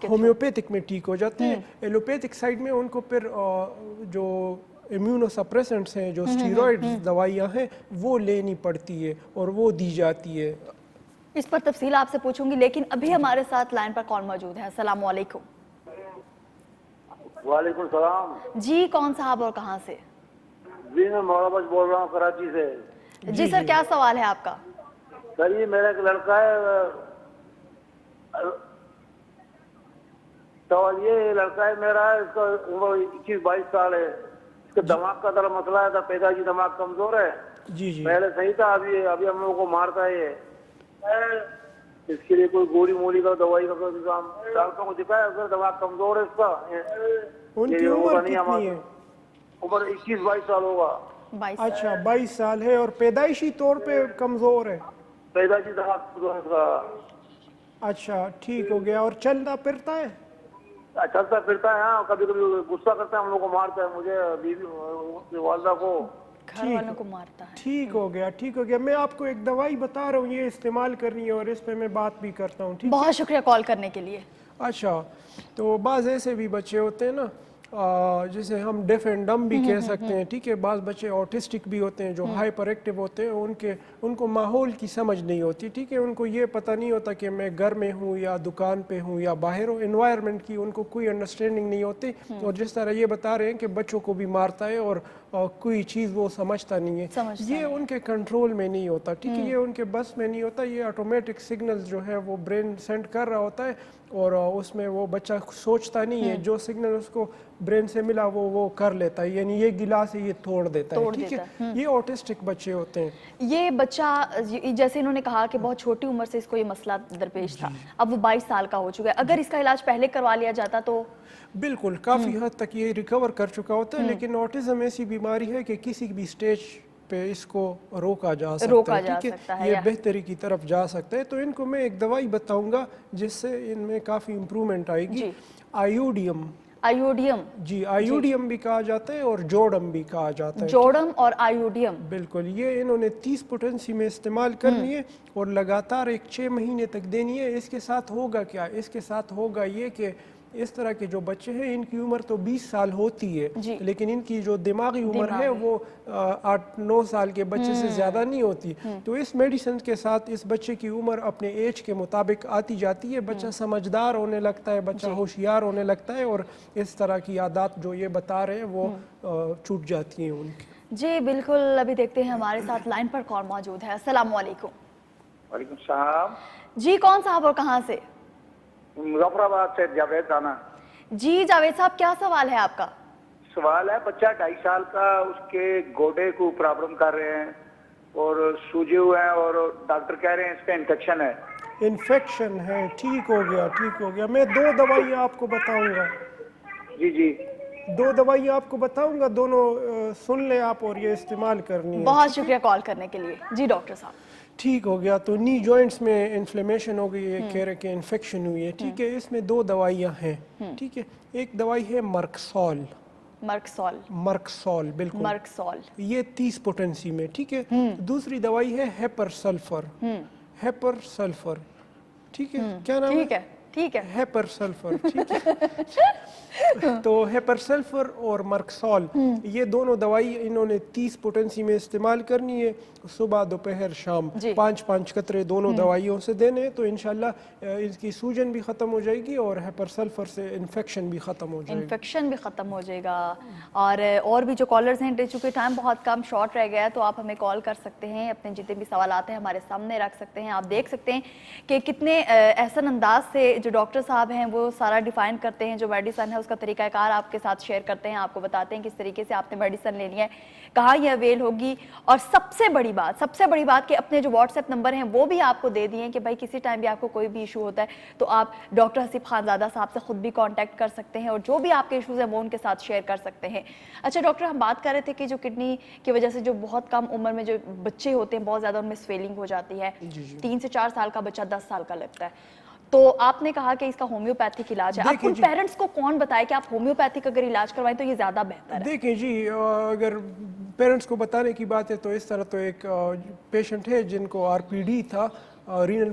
होम्योपैथिक में ठीक हो जाते हैं। एलोपैथिक साइड में उनको फिर जो इम्यूनोसप्रेसेंट्स हैं, जो स्टीरॉइड्स दवाइयाँ हैं, वो लेनी पड़ती है और वो दी जाती है। इस पर तफसील आपसे पूछूंगी, लेकिन अभी हमारे साथ लाइन पर कौन मौजूद है। अस्सलाम वालेकुम। वालेकुम सलाम जी, कौन साहब और कहाँ से? जी, मैं मौलाबाज बोल रहा हूँ कराची से। जी सर, क्या सवाल है आपका? सर, ये मेरा एक लड़का है, सवाल ये लड़का है मेरा, इसका उम्र 21-22 साल है। इसके दिमाग का तरह मसला है, पैदाइशी दिमाग कमजोर है। जी जी। पहले सही था, अभी हम लोगों को मारता है ये। इसके लिए कोई गोली मोली का दवाई का कोई इंतजाम डॉक्टर को दिखाया, अगर दिमाग कमजोर है इसका। उनकी उम्र कितनी है? उम्र 21-22 साल होगा। 22 अच्छा, 22 साल है और पैदाइशी तौर पे कमजोर है। पैदाइशी दिमाग कमजोर है इसका। अच्छा, ठीक हो गया। और चलता फिरता है? चलता फिरता है, हाँ। कभी कभी गुस्सा करता है, हम लोग को मारता है, मुझे, बीवी, उसकी वालदा को। घर वालों को मारता है। ठीक हो गया, ठीक हो गया। मैं आपको एक दवाई बता रहा हूँ, ये इस्तेमाल करनी है और इस पे मैं बात भी करता हूँ, ठीक। बहुत शुक्रिया कॉल करने के लिए। अच्छा, तो बाज़ ऐसे भी बच्चे होते हैं ना, जिसे हम डेफ एंड डम भी कह सकते हैं, ठीक है। बाज़ बच्चे ऑटिस्टिक भी होते हैं जो हाइपर एक्टिव होते हैं, उनको माहौल की समझ नहीं होती, ठीक है। उनको ये पता नहीं होता कि मैं घर में हूँ या दुकान पे हूँ या बाहर हूँ, एनवायरनमेंट की उनको कोई अंडरस्टैंडिंग नहीं होती। और जिस तरह ये बता रहे हैं कि बच्चों को भी मारता है और कोई चीज़ वो समझता नहीं है, ये उनके कंट्रोल में नहीं होता, ठीक है। ये उनके बस में नहीं होता। ये ऑटोमेटिक सिग्नल्स जो है वो ब्रेन सेंड कर रहा होता है और उसमें वो बच्चा सोचता नहीं है, जो सिग्नल उसको ब्रेन से मिला वो कर लेता है, यानी ये गिलास है ये तोड़ देता है, ठीक है। ये ऑटिस्टिक बच्चे होते हैं। ये बच्चा, जैसे इन्होंने कहा कि बहुत छोटी उम्र से इसको ये मसला दरपेश था, अब वो 22 साल का हो चुका है। अगर इसका इलाज पहले करवा लिया जाता तो बिल्कुल काफ़ी हद तक ये रिकवर कर चुका होता है। लेकिन ऑटिज्म ऐसी बीमारी है कि किसी भी स्टेज पे इसको रोका जा सकता है, ठीक है। ये बेहतरी की तरफ जा सकता है। तो इनको मैं एक दवाई बताऊंगा जिससे इनमें काफ़ी इम्प्रूवमेंट आएगी। आयोडियम। आयोडियम? जी, आयोडियम भी कहा जाता है और जोडम भी कहा जाता है। जोडम और आयोडियम, बिल्कुल। ये इन्होंने 30 पोटेंसी में इस्तेमाल करनी है और लगातार 6 महीने तक देनी है। इसके साथ होगा क्या? इसके साथ होगा ये कि इस तरह के जो बच्चे हैं इनकी उम्र तो 20 साल होती है, लेकिन इनकी जो दिमागी उम्र है वो 8-9 साल के बच्चे से ज़्यादा नहीं होती। तो इस मेडिसिन के साथ इस बच्चे की उम्र अपने एज के मुताबिक आती जाती है, बच्चा समझदार होने लगता है, बच्चा होशियार होने लगता है और इस तरह की आदत जो ये बता रहे हैं वो छूट जाती हैं उनकी। जी बिल्कुल। अभी देखते हैं हमारे साथ लाइन पर कौन मौजूद है। अस्सलाम वालेकुम। वालेकुम सलाम जी, कौन साहब और कहाँ से? मुजफ्फराबाद से जावेद राना। जी जावेद साहब, क्या सवाल है आपका? सवाल है, बच्चा 2.5 साल का, उसके गोडे को प्रॉब्लम कर रहे हैं और सूजे हुए हैं और डॉक्टर कह रहे हैं इसका इन्फेक्शन है। इन्फेक्शन है, ठीक हो गया, ठीक हो गया। मैं 2 दवाइयाँ आपको बताऊंगा। जी जी, 2 दवाइयाँ आपको बताऊंगा, दोनों सुन ले आप और ये इस्तेमाल करनी है। बहुत शुक्रिया कॉल करने के लिए। जी डॉक्टर साहब। ठीक हो गया। तो नी जॉइंट्स में इन्फ्लेमेशन हो गई है, कह रहे कि इन्फेक्शन हुई है, ठीक है। इसमें 2 दवाइयाँ हैं, ठीक है। एक दवाई है मर्कसॉल। मर्कसॉल? मर्कसॉल, बिल्कुल मर्कसॉल, ये 30 पोटेंसी में, ठीक है। दूसरी दवाई है हेपर सल्फर। हेपर सल्फर, ठीक है। क्या नाम ठीक है? ठीक है, हेपर सल्फर, ठीक है। तो हेपर सल्फर और मर्कसॉल, ये दोनों दवाई इन्होंने 30 पोटेंसी में इस्तेमाल करनी है, सुबह दोपहर शाम 5-5 कतरे दोनों दवाइयों से देने हैं। तो इंशाल्लाह इसकी सूजन भी ख़त्म हो जाएगी और हेपर सल्फर से इन्फेक्शन भी ख़त्म हो जाएगा। इन्फेक्शन भी ख़त्म हो जाएगा। और भी जो कॉलर्स हैं, चूँकि टाइम बहुत कम शॉर्ट रह गया है, तो आप हमें कॉल कर सकते हैं, अपने जितने भी सवाल आते हैं हमारे सामने रख सकते हैं। आप देख सकते हैं कि कितने एहसन अंदाज से जो डॉक्टर साहब हैं वो सारा डिफाइन करते हैं, जो मेडिसन है उसका तरीकाकार आपके साथ शेयर करते हैं, आपको बताते हैं किस तरीके से आपने मेडिसन लेनी है, कहाँ ये अवेल होगी। और सबसे बड़ी बात कि अपने जो व्हाट्सएप नंबर हैं वो भी आपको दे दिए कि भाई किसी टाइम भी आपको कोई भी इशू होता है तो आप डॉक्टर हसीब खानजादा साहब से खुद भी कांटेक्ट कर सकते हैं और जो भी आपके इशूज़ हैं वो उनके साथ शेयर कर सकते हैं। अच्छा डॉक्टर, हम बात कर रहे थे कि जो किडनी की वजह से जो बहुत कम उम्र में जो बच्चे होते हैं बहुत ज़्यादा उनमें स्वेलिंग हो जाती है, 3 से 4 साल का बच्चा 10 साल का लगता है, تو آپ نے کہا کہ اس کا ہومیوپیتھک علاج ہے. اب ان پیرنٹس کو کون بتائے کہ آپ ہومیوپیتھک اگر علاج کروائیں تو یہ زیادہ بہتر ہے؟ دیکھیں جی، اگر پیرنٹس کو بتانے کی بات ہے تو اس طرح تو ایک پیشنٹ ہے جن کو RPD تھا، رینل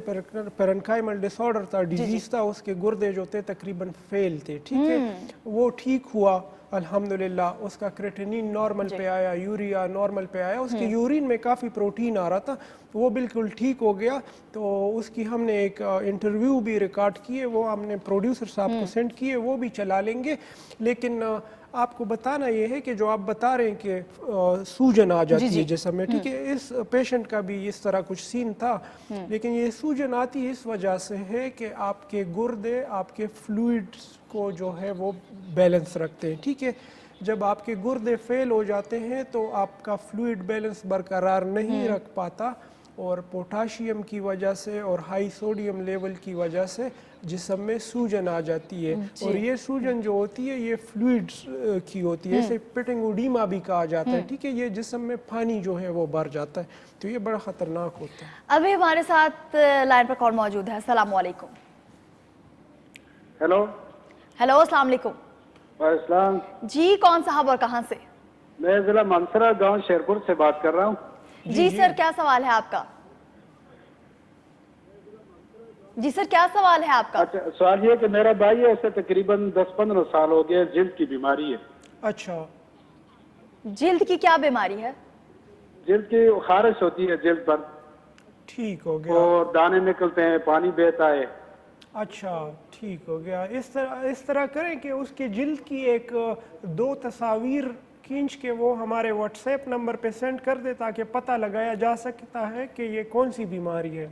پیرنکائمل ڈس آرڈر تھا، ڈیزیز تھا، اس کے گردے جو تھے تقریباً فیل تھے. ٹھیک ہے، وہ ٹھیک ہوا الحمدللہ. اس کا کریٹینین نارمل پہ آیا، یوریا نارمل پہ آیا، اس کے یورین میں کافی پروٹین آ رہا تھا، وہ بالکل ٹھیک ہو گیا. تو اس کی ہم نے ایک انٹرویو بھی ریکارڈ کیے، وہ ہم نے پروڈیوسر صاحب کو سینڈ کیے، وہ بھی چلا لیں گے. لیکن آپ کو بتانا یہ ہے کہ جو آپ بتا رہے ہیں کہ سوجن آ جاتی ہے جسم میں، ٹھیک ہے، اس پیشنٹ کا بھی اس طرح کچھ سین تھا. لیکن یہ سوجن آتی اس وجہ سے ہے کہ آپ کے گردے آپ کے فلوئڈز کو جو ہے وہ بیلنس رکھتے ہیں. ٹھیک ہے، جب آپ کے گردے فیل ہو جاتے ہیں تو آپ کا فلوئڈ بیلنس برقرار نہیں رکھ پاتا، اور پوٹاشیم کی وجہ سے اور ہائی سوڈیم لیول کی وجہ سے جسم میں سوجن آ جاتی ہے. اور یہ سوجن جو ہوتی ہے یہ فلوئڈز کی ہوتی ہے، اسے پٹنگ اوڈیما بھی کہا جاتا ہے. ٹھیک ہے، یہ جسم میں پانی جو ہے وہ بھر جاتا ہے، تو یہ بڑا خطرناک ہوتا ہے. ابھی ہمارے ساتھ لائن پر کال موجود ہے. السلام علیکم. ہیلو. ہیلو، السلام علیکم. وعلیکم السلام. جی، کون صاحب اور کہاں سے؟ میں ضلع مانسرا گاؤں شیرپور سے بات کر رہا ہوں. جی سر، کیا سوال ہے آپ کا؟ جی سر، کیا سوال ہے آپ کا؟ اچھا، سوال یہ کہ میرا بھائی ہے، اسے تقریباً 10-15 سال ہو گئے، جلد کی بیماری ہے. اچھا، جلد کی کیا بیماری ہے؟ جلد کی خارش ہوتی ہے جلد پر، ٹھیک ہو گیا. اور دانے نکلتے ہیں، پانی بہتا ہے. اچھا، ٹھیک ہو گیا. اس طرح کریں کہ اس کے جلد کی ایک 2 تصاویر کھینچ کے وہ ہمارے واٹس ایپ نمبر پہ سینڈ کر دے تاکہ پتہ لگایا جا سکتا ہے کہ یہ کون سی بیماری ہے.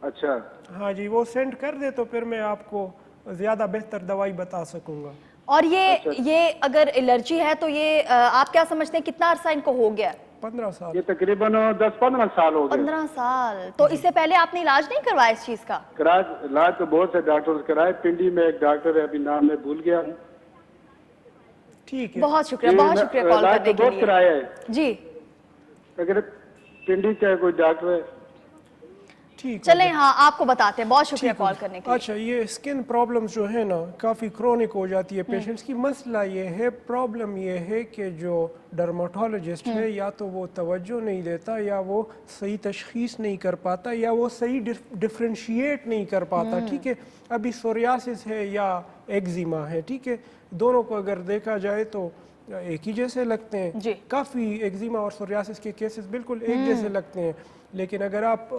اچھا. ہاں جی، وہ سینڈ کر دے تو پھر میں آپ کو زیادہ بہتر دوائی بتا سکوں گا. اور یہ اگر الرجی ہے تو یہ آپ کیا سمجھتے ہیں کتنا عرصہ ان کو ہو گیا؟ 15 سال. یہ تقریباً 10-15 سال ہو گئے. 15 سال. تو اس سے پہلے آپ نے علاج نہیں کروایا اس چیز کا؟ علاج تو بہت سے ڈاکٹر سے کرائے. پنڈی میں ایک ڈاکٹر ہے، ابھی نام میں بھول گیا ہوں. ٹھیک ہے، بہت شکریہ، بہت شکریہ کال کرنے کے بہت لیے. کرایا ہے. جی، اگر پنڈی کا کوئی ڈاکٹر ہے. ٹھیک. چلیں، ہاں آپ کو بتاتے ہیں. بہت شکریہ کال کرنے کے لیے. اچھا، یہ اسکن پرابلمز جو ہے نا کافی کرونک ہو جاتی ہے پیشنٹس کی. مسئلہ یہ ہے، پرابلم یہ ہے کہ جو ڈرماٹولوجسٹ ہے یا تو وہ توجہ نہیں دیتا، یا وہ صحیح تشخیص نہیں کر پاتا، یا وہ صحیح ڈفرینشیٹ نہیں کر پاتا. ٹھیک ہے، ابھی سوریاسس ہے یا ایگزیما ہے، ٹھیک ہے، دونوں کو اگر دیکھا جائے تو ایک ہی جیسے لگتے ہیں. کافی ایگزیما اور سوریاسس کے کیسز بالکل ایک جیسے لگتے ہیں. لیکن اگر آپ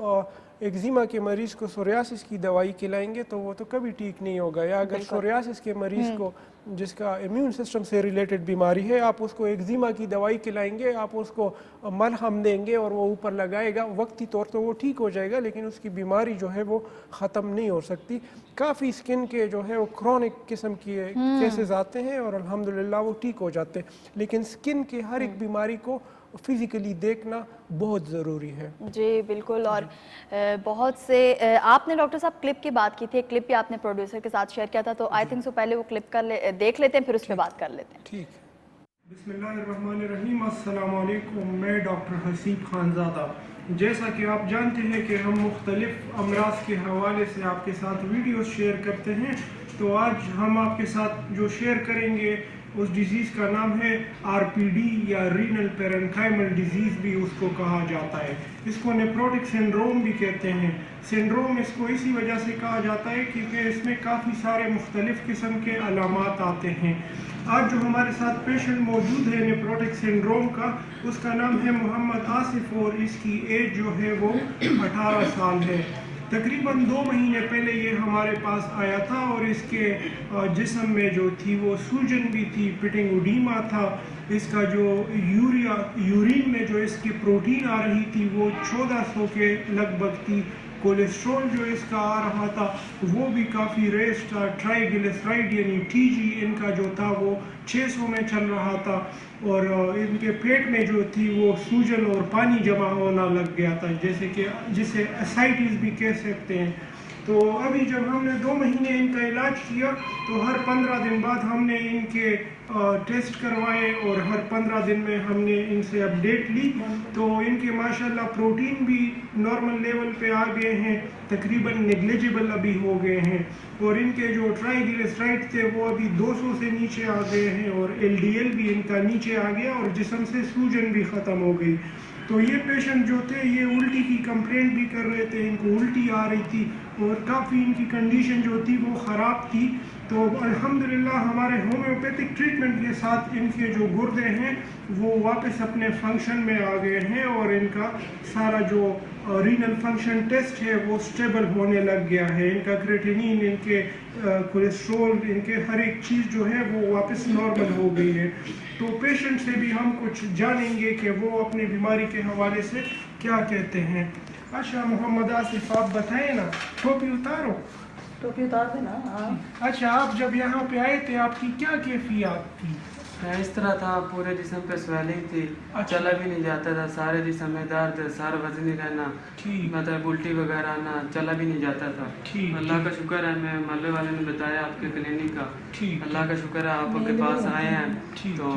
ایگزیما کے مریض کو سوریاسس کی دوائی کھلائیں گے تو وہ تو کبھی ٹھیک نہیں ہوگا. یا اگر سوریاسس کے مریض کو جس کا امیون سسٹم سے ریلیٹڈ بیماری ہے، آپ اس کو ایگزیما کی دوائی کھلائیں گے، آپ اس کو ملہم دیں گے اور وہ اوپر لگائے گا، وقتی طور تو وہ ٹھیک ہو جائے گا، لیکن اس کی بیماری جو ہے وہ ختم نہیں ہو سکتی. کافی اسکن کے جو ہے وہ کرونک قسم کی کیسز آتے ہیں اور الحمدللہ وہ ٹھیک ہو جاتے ہیں. لیکن اسکن کے ہر ایک بیماری کو فزیکلی دیکھنا بہت ضروری ہے. جی بالکل. اور بہت سے آپ نے ڈاکٹر صاحب کلپ کی بات کی تھی، ایک کلپ بھی آپ نے پروڈیوسر کے ساتھ شیئر کیا تھا، تو آئی تھنک سو پہلے وہ کلپ دیکھ لیتے ہیں، پھر اس پہ بات کر لیتے ہیں. ٹھیک ہے. بسم اللہ الرحمن الرحیم. السلام علیکم. میں ڈاکٹر حسیب خانزادہ. جیسا کہ آپ جانتے ہیں کہ ہم مختلف امراض کے حوالے سے آپ کے ساتھ ویڈیوز شیئر کرتے ہیں، تو آج ہم آپ کے ساتھ جو شیئر کریں گے اس ڈیزیز کا نام ہے RPD یا رینل پیرنکائمل ڈیزیز بھی اس کو کہا جاتا ہے. اس کو نیپروٹک سنڈروم بھی کہتے ہیں. سنڈروم اس کو اسی وجہ سے کہا جاتا ہے کیونکہ اس میں کافی سارے مختلف قسم کے علامات آتے ہیں. آج جو ہمارے ساتھ پیشنٹ موجود ہے نیپروٹک سنڈروم کا، اس کا نام ہے محمد آصف اور اس کی ایج جو ہے وہ 18 سال ہے. تقریباً 2 مہینے پہلے یہ ہمارے پاس آیا تھا اور اس کے جسم میں جو تھی وہ سوجن بھی تھی، پٹنگ اوڈیما تھا. اس کا جو یورین میں جو اس کی پروٹین آ رہی تھی وہ 1400 کے لگ بھگ تھی. کولیسٹرول جو اس کا آ رہا تھا وہ بھی کافی ریس تھا. ٹرائی گلیسرائڈ یعنی TG ان کا جو تھا وہ 600 میں چل رہا تھا. اور ان کے پیٹ میں جو تھی وہ سوجن اور پانی جمع ہونا لگ گیا تھا، جیسے کہ جسے اسائٹس بھی کہہ سکتے ہیں. तो अभी जब हमने 2 महीने इनका इलाज किया तो हर 15 दिन बाद हमने इनके टेस्ट करवाए और हर 15 दिन में हमने इनसे अपडेट ली, तो इनके माशाल्लाह प्रोटीन भी नॉर्मल लेवल पे आ गए हैं, तकरीबन नेग्लिजिबल अभी हो गए हैं, और इनके जो ट्राइग्लिसराइड थे वो अभी 200 से नीचे आ गए हैं, और LDL भी इनका नीचे आ गया, और जिस्म से सूजन भी ख़त्म हो गई। तो ये पेशेंट जो थे ये उल्टी की कंप्लेंट भी कर रहे थे, इनको उल्टी आ रही थी और काफ़ी इनकी कंडीशन जो थी वो ख़राब थी। तो अल्हम्दुलिल्लाह हमारे होम्योपैथिक ट्रीटमेंट के साथ इनके जो गुर्दे हैं वो वापस अपने फंक्शन में आ गए हैं, और इनका सारा जो रीनल फंक्शन टेस्ट है वो स्टेबल होने लग गया है। इनका क्रेटिनिन, इनके कोलेस्ट्रॉल, इनके हर एक चीज़ जो है वो वापस नॉर्मल हो गई है। तो पेशेंट से भी हम कुछ जानेंगे कि वो अपनी बीमारी के हवाले से क्या कहते हैं। अच्छा मोहम्मद आसिफ, आप बताएं ना, टोपी उतारो। टोपी उतार देना। हाँ। अच्छा, आप जब यहाँ पे आए थे आपकी क्या कैफियत थी? मैं इस तरह था, पूरे जिस्म पे स्वेलिंग थी, चला भी नहीं जाता था, सारे जिस्म में दर्द, सारा वजन ही रहना, मतलब उल्टी वगैरह आना, चला भी नहीं जाता था। अल्लाह का शुक्र है, मैं मोहल्ले वाले ने बताया आपके क्लिनिक का, अल्लाह का शुक्र है आपके पास आए हैं, तो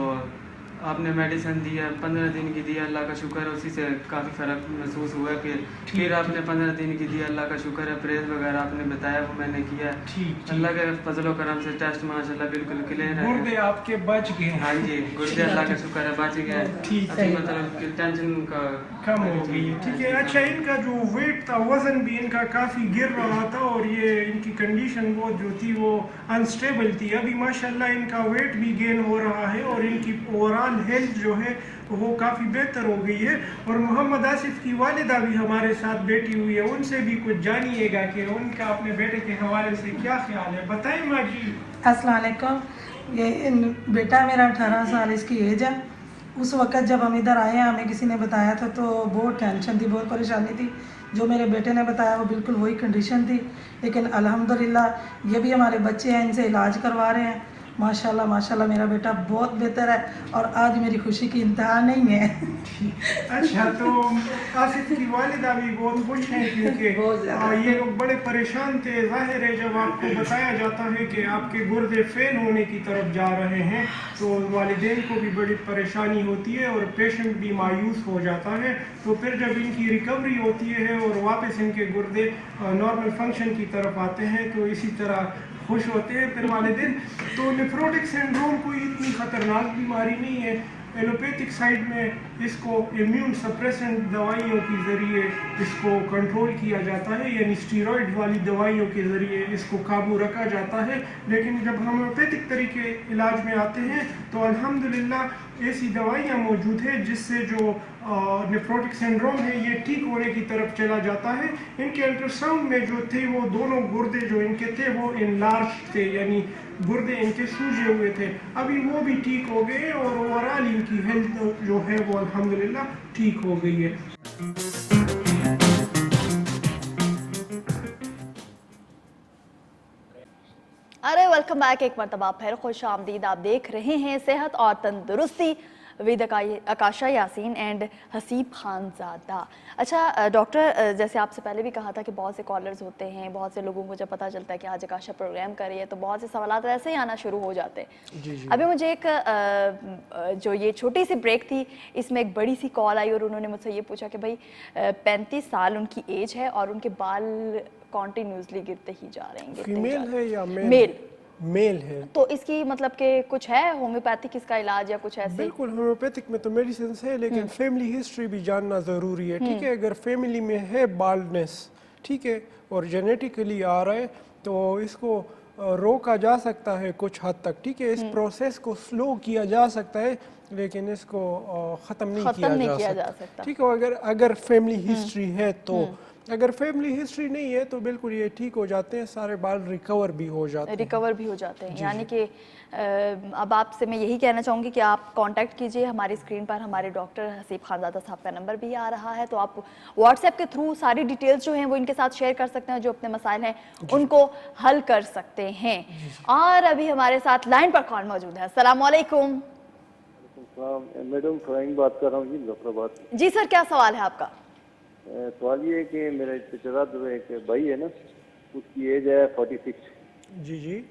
आपने मेडिसिन दी है, 15 दिन की दी है, अल्लाह का शुक्र है, उसी से काफ़ी फ़र्क महसूस हुआ है। फिर आपने 15 दिन की दी, अल्लाह का शुक्र है, परहेज वगैरह आपने बताया वो मैंने किया है। अल्लाह के फजल करम से टेस्ट माशाल्लाह बिल्कुल क्लियर है, गुर्दे आपके बच गए। हाँ जी, गुर्दे अल्लाह का शुक्र है बच गए, अभी मतलब टेंशन का कम हो गई है। ठीक है। अच्छा, इनका जो वेट था, वजन भी इनका काफ़ी गिर रहा था, और ये इनकी कंडीशन वो जो थी वो अनस्टेबल थी। अभी माशाल्लाह इनका वेट भी गेन हो रहा है, और इनकी ओवरऑल हेल्थ जो है वो काफ़ी बेहतर हो गई है। और मोहम्मद आसिफ की वालिदा भी हमारे साथ बैठी हुई है, उनसे भी कुछ जानिएगा कि उनका अपने बेटे के हवाले से क्या ख्याल है। बताएं माँ जी। अस्सलाम वालेकुम। ये बेटा मेरा 18 साल इसकी एज है। उस वक़्त जब हम इधर आए, हमें किसी ने बताया था तो बहुत टेंशन थी, बहुत परेशानी थी। जो मेरे बेटे ने बताया वो बिल्कुल वही कंडीशन थी, लेकिन अल्हम्दुलिल्लाह ये भी हमारे बच्चे हैं, इनसे इलाज करवा रहे हैं। माशाल्लाह माशाल्लाह मेरा बेटा बहुत बेहतर है, और आज मेरी खुशी की इंतहा नहीं है। अच्छा, तो आसिफ की वालिदा भी बहुत खुश हैं, क्योंकि ये लोग बड़े परेशान थे। जाहिर है जब आपको बताया जाता है कि आपके गुर्दे फेल होने की तरफ जा रहे हैं तो वालिदैन को भी बड़ी परेशानी होती है, और पेशेंट भी मायूस हो जाता है। तो फिर जब इनकी रिकवरी होती है और वापस इनके गुर्दे नॉर्मल फंक्शन की तरफ आते हैं तो इसी तरह खुश होते हैं फिर वालिदैन। तो नेफ्रोटिक सिंड्रोम कोई इतनी ख़तरनाक बीमारी नहीं है। एलोपैथिक साइड में इसको इम्यून सप्रेसेंट दवाइयों के ज़रिए इसको कंट्रोल किया जाता है, यानी स्टीरॉइड वाली दवाइयों के ज़रिए इसको काबू रखा जाता है। लेकिन जब होम्योपैथिक तरीके इलाज में आते हैं तो अल्हम्दुलिल्लाह ऐसी दवाइयाँ मौजूद है जिससे जो नेफ्रोटिक सिंड्रोम है ये ठीक होने की तरफ चला जाता है। इनके अल्ट्रासाउंड में जो थे वो दोनों गुर्दे जो इनके थे वो इनलार्ज थे, यानी गुर्दे इनके सूजे हुए थे। अभी वो भी ठीक हो गए, और ओवरऑल इनकी हेल्थ जो है वो अल्हम्दुलिल्लाह ठीक हो गई है। अरे वेलकम बैक, एक मरतबा फिर खुश आमदीद। आप देख रहे हैं सेहत और तंदुरुस्ती विद आकाशा यासीन एंड हसीब खानजादा। अच्छा डॉक्टर, जैसे आपसे पहले भी कहा था कि बहुत से कॉलर्स होते हैं, बहुत से लोगों को जब पता चलता है कि आज आकाशा प्रोग्राम कर रही है तो बहुत से सवाल ऐसे ही आना शुरू हो जाते हैं। अभी मुझे एक जो ये छोटी सी ब्रेक थी इसमें एक बड़ी सी कॉल आई, और उन्होंने मुझसे ये पूछा कि भाई 35 साल उनकी एज है और उनके बाल कॉन्टिन्यूसली गिरते ही जा रहे हैं। फीमेल है या मेल? मेल है। तो इसकी मतलब कि कुछ है होम्योपैथिक इसका इलाज या कुछ ऐसे? बिल्कुल, होम्योपैथिक में तो मेडिसिन है, लेकिन फैमिली हिस्ट्री भी जानना ज़रूरी है। ठीक है, अगर फैमिली में है बाल्डनेस, ठीक है, और जेनेटिकली आ रहा है तो इसको रोका जा सकता है कुछ हद तक। ठीक है, इस प्रोसेस को स्लो किया जा सकता है, लेकिन इसको ख़त्म नहीं किया जा सकता। ठीक है, अगर फैमिली हिस्ट्री है तो। अगर फैमिली हिस्ट्री नहीं है तो बिल्कुल ये ठीक हो जाते हैं, सारे बाल रिकवर भी हो जाते हैं। यानी कि अब आपसे मैं यही कहना चाहूँगी कि आप कांटेक्ट कीजिए। हमारी स्क्रीन पर हमारे डॉक्टर हसीब खानजादा साहब का नंबर भी आ रहा है, तो आप व्हाट्सएप के थ्रू सारी डिटेल्स जो हैं वो इनके साथ शेयर कर सकते हैं, जो अपने मसाइल हैं उनको हल कर सकते हैं। और अभी हमारे साथ लाइन पर कौन मौजूद है? अस्सलाम वालेकुम। मैडम फ्राइंग बात कर रहा हूँ जी, मुजफ्फराबाद। जी सर, क्या सवाल है आपका? सवाल ये है कि मेरा चचेरा एक भाई है ना, اس کی ایج ہے 46. جی جی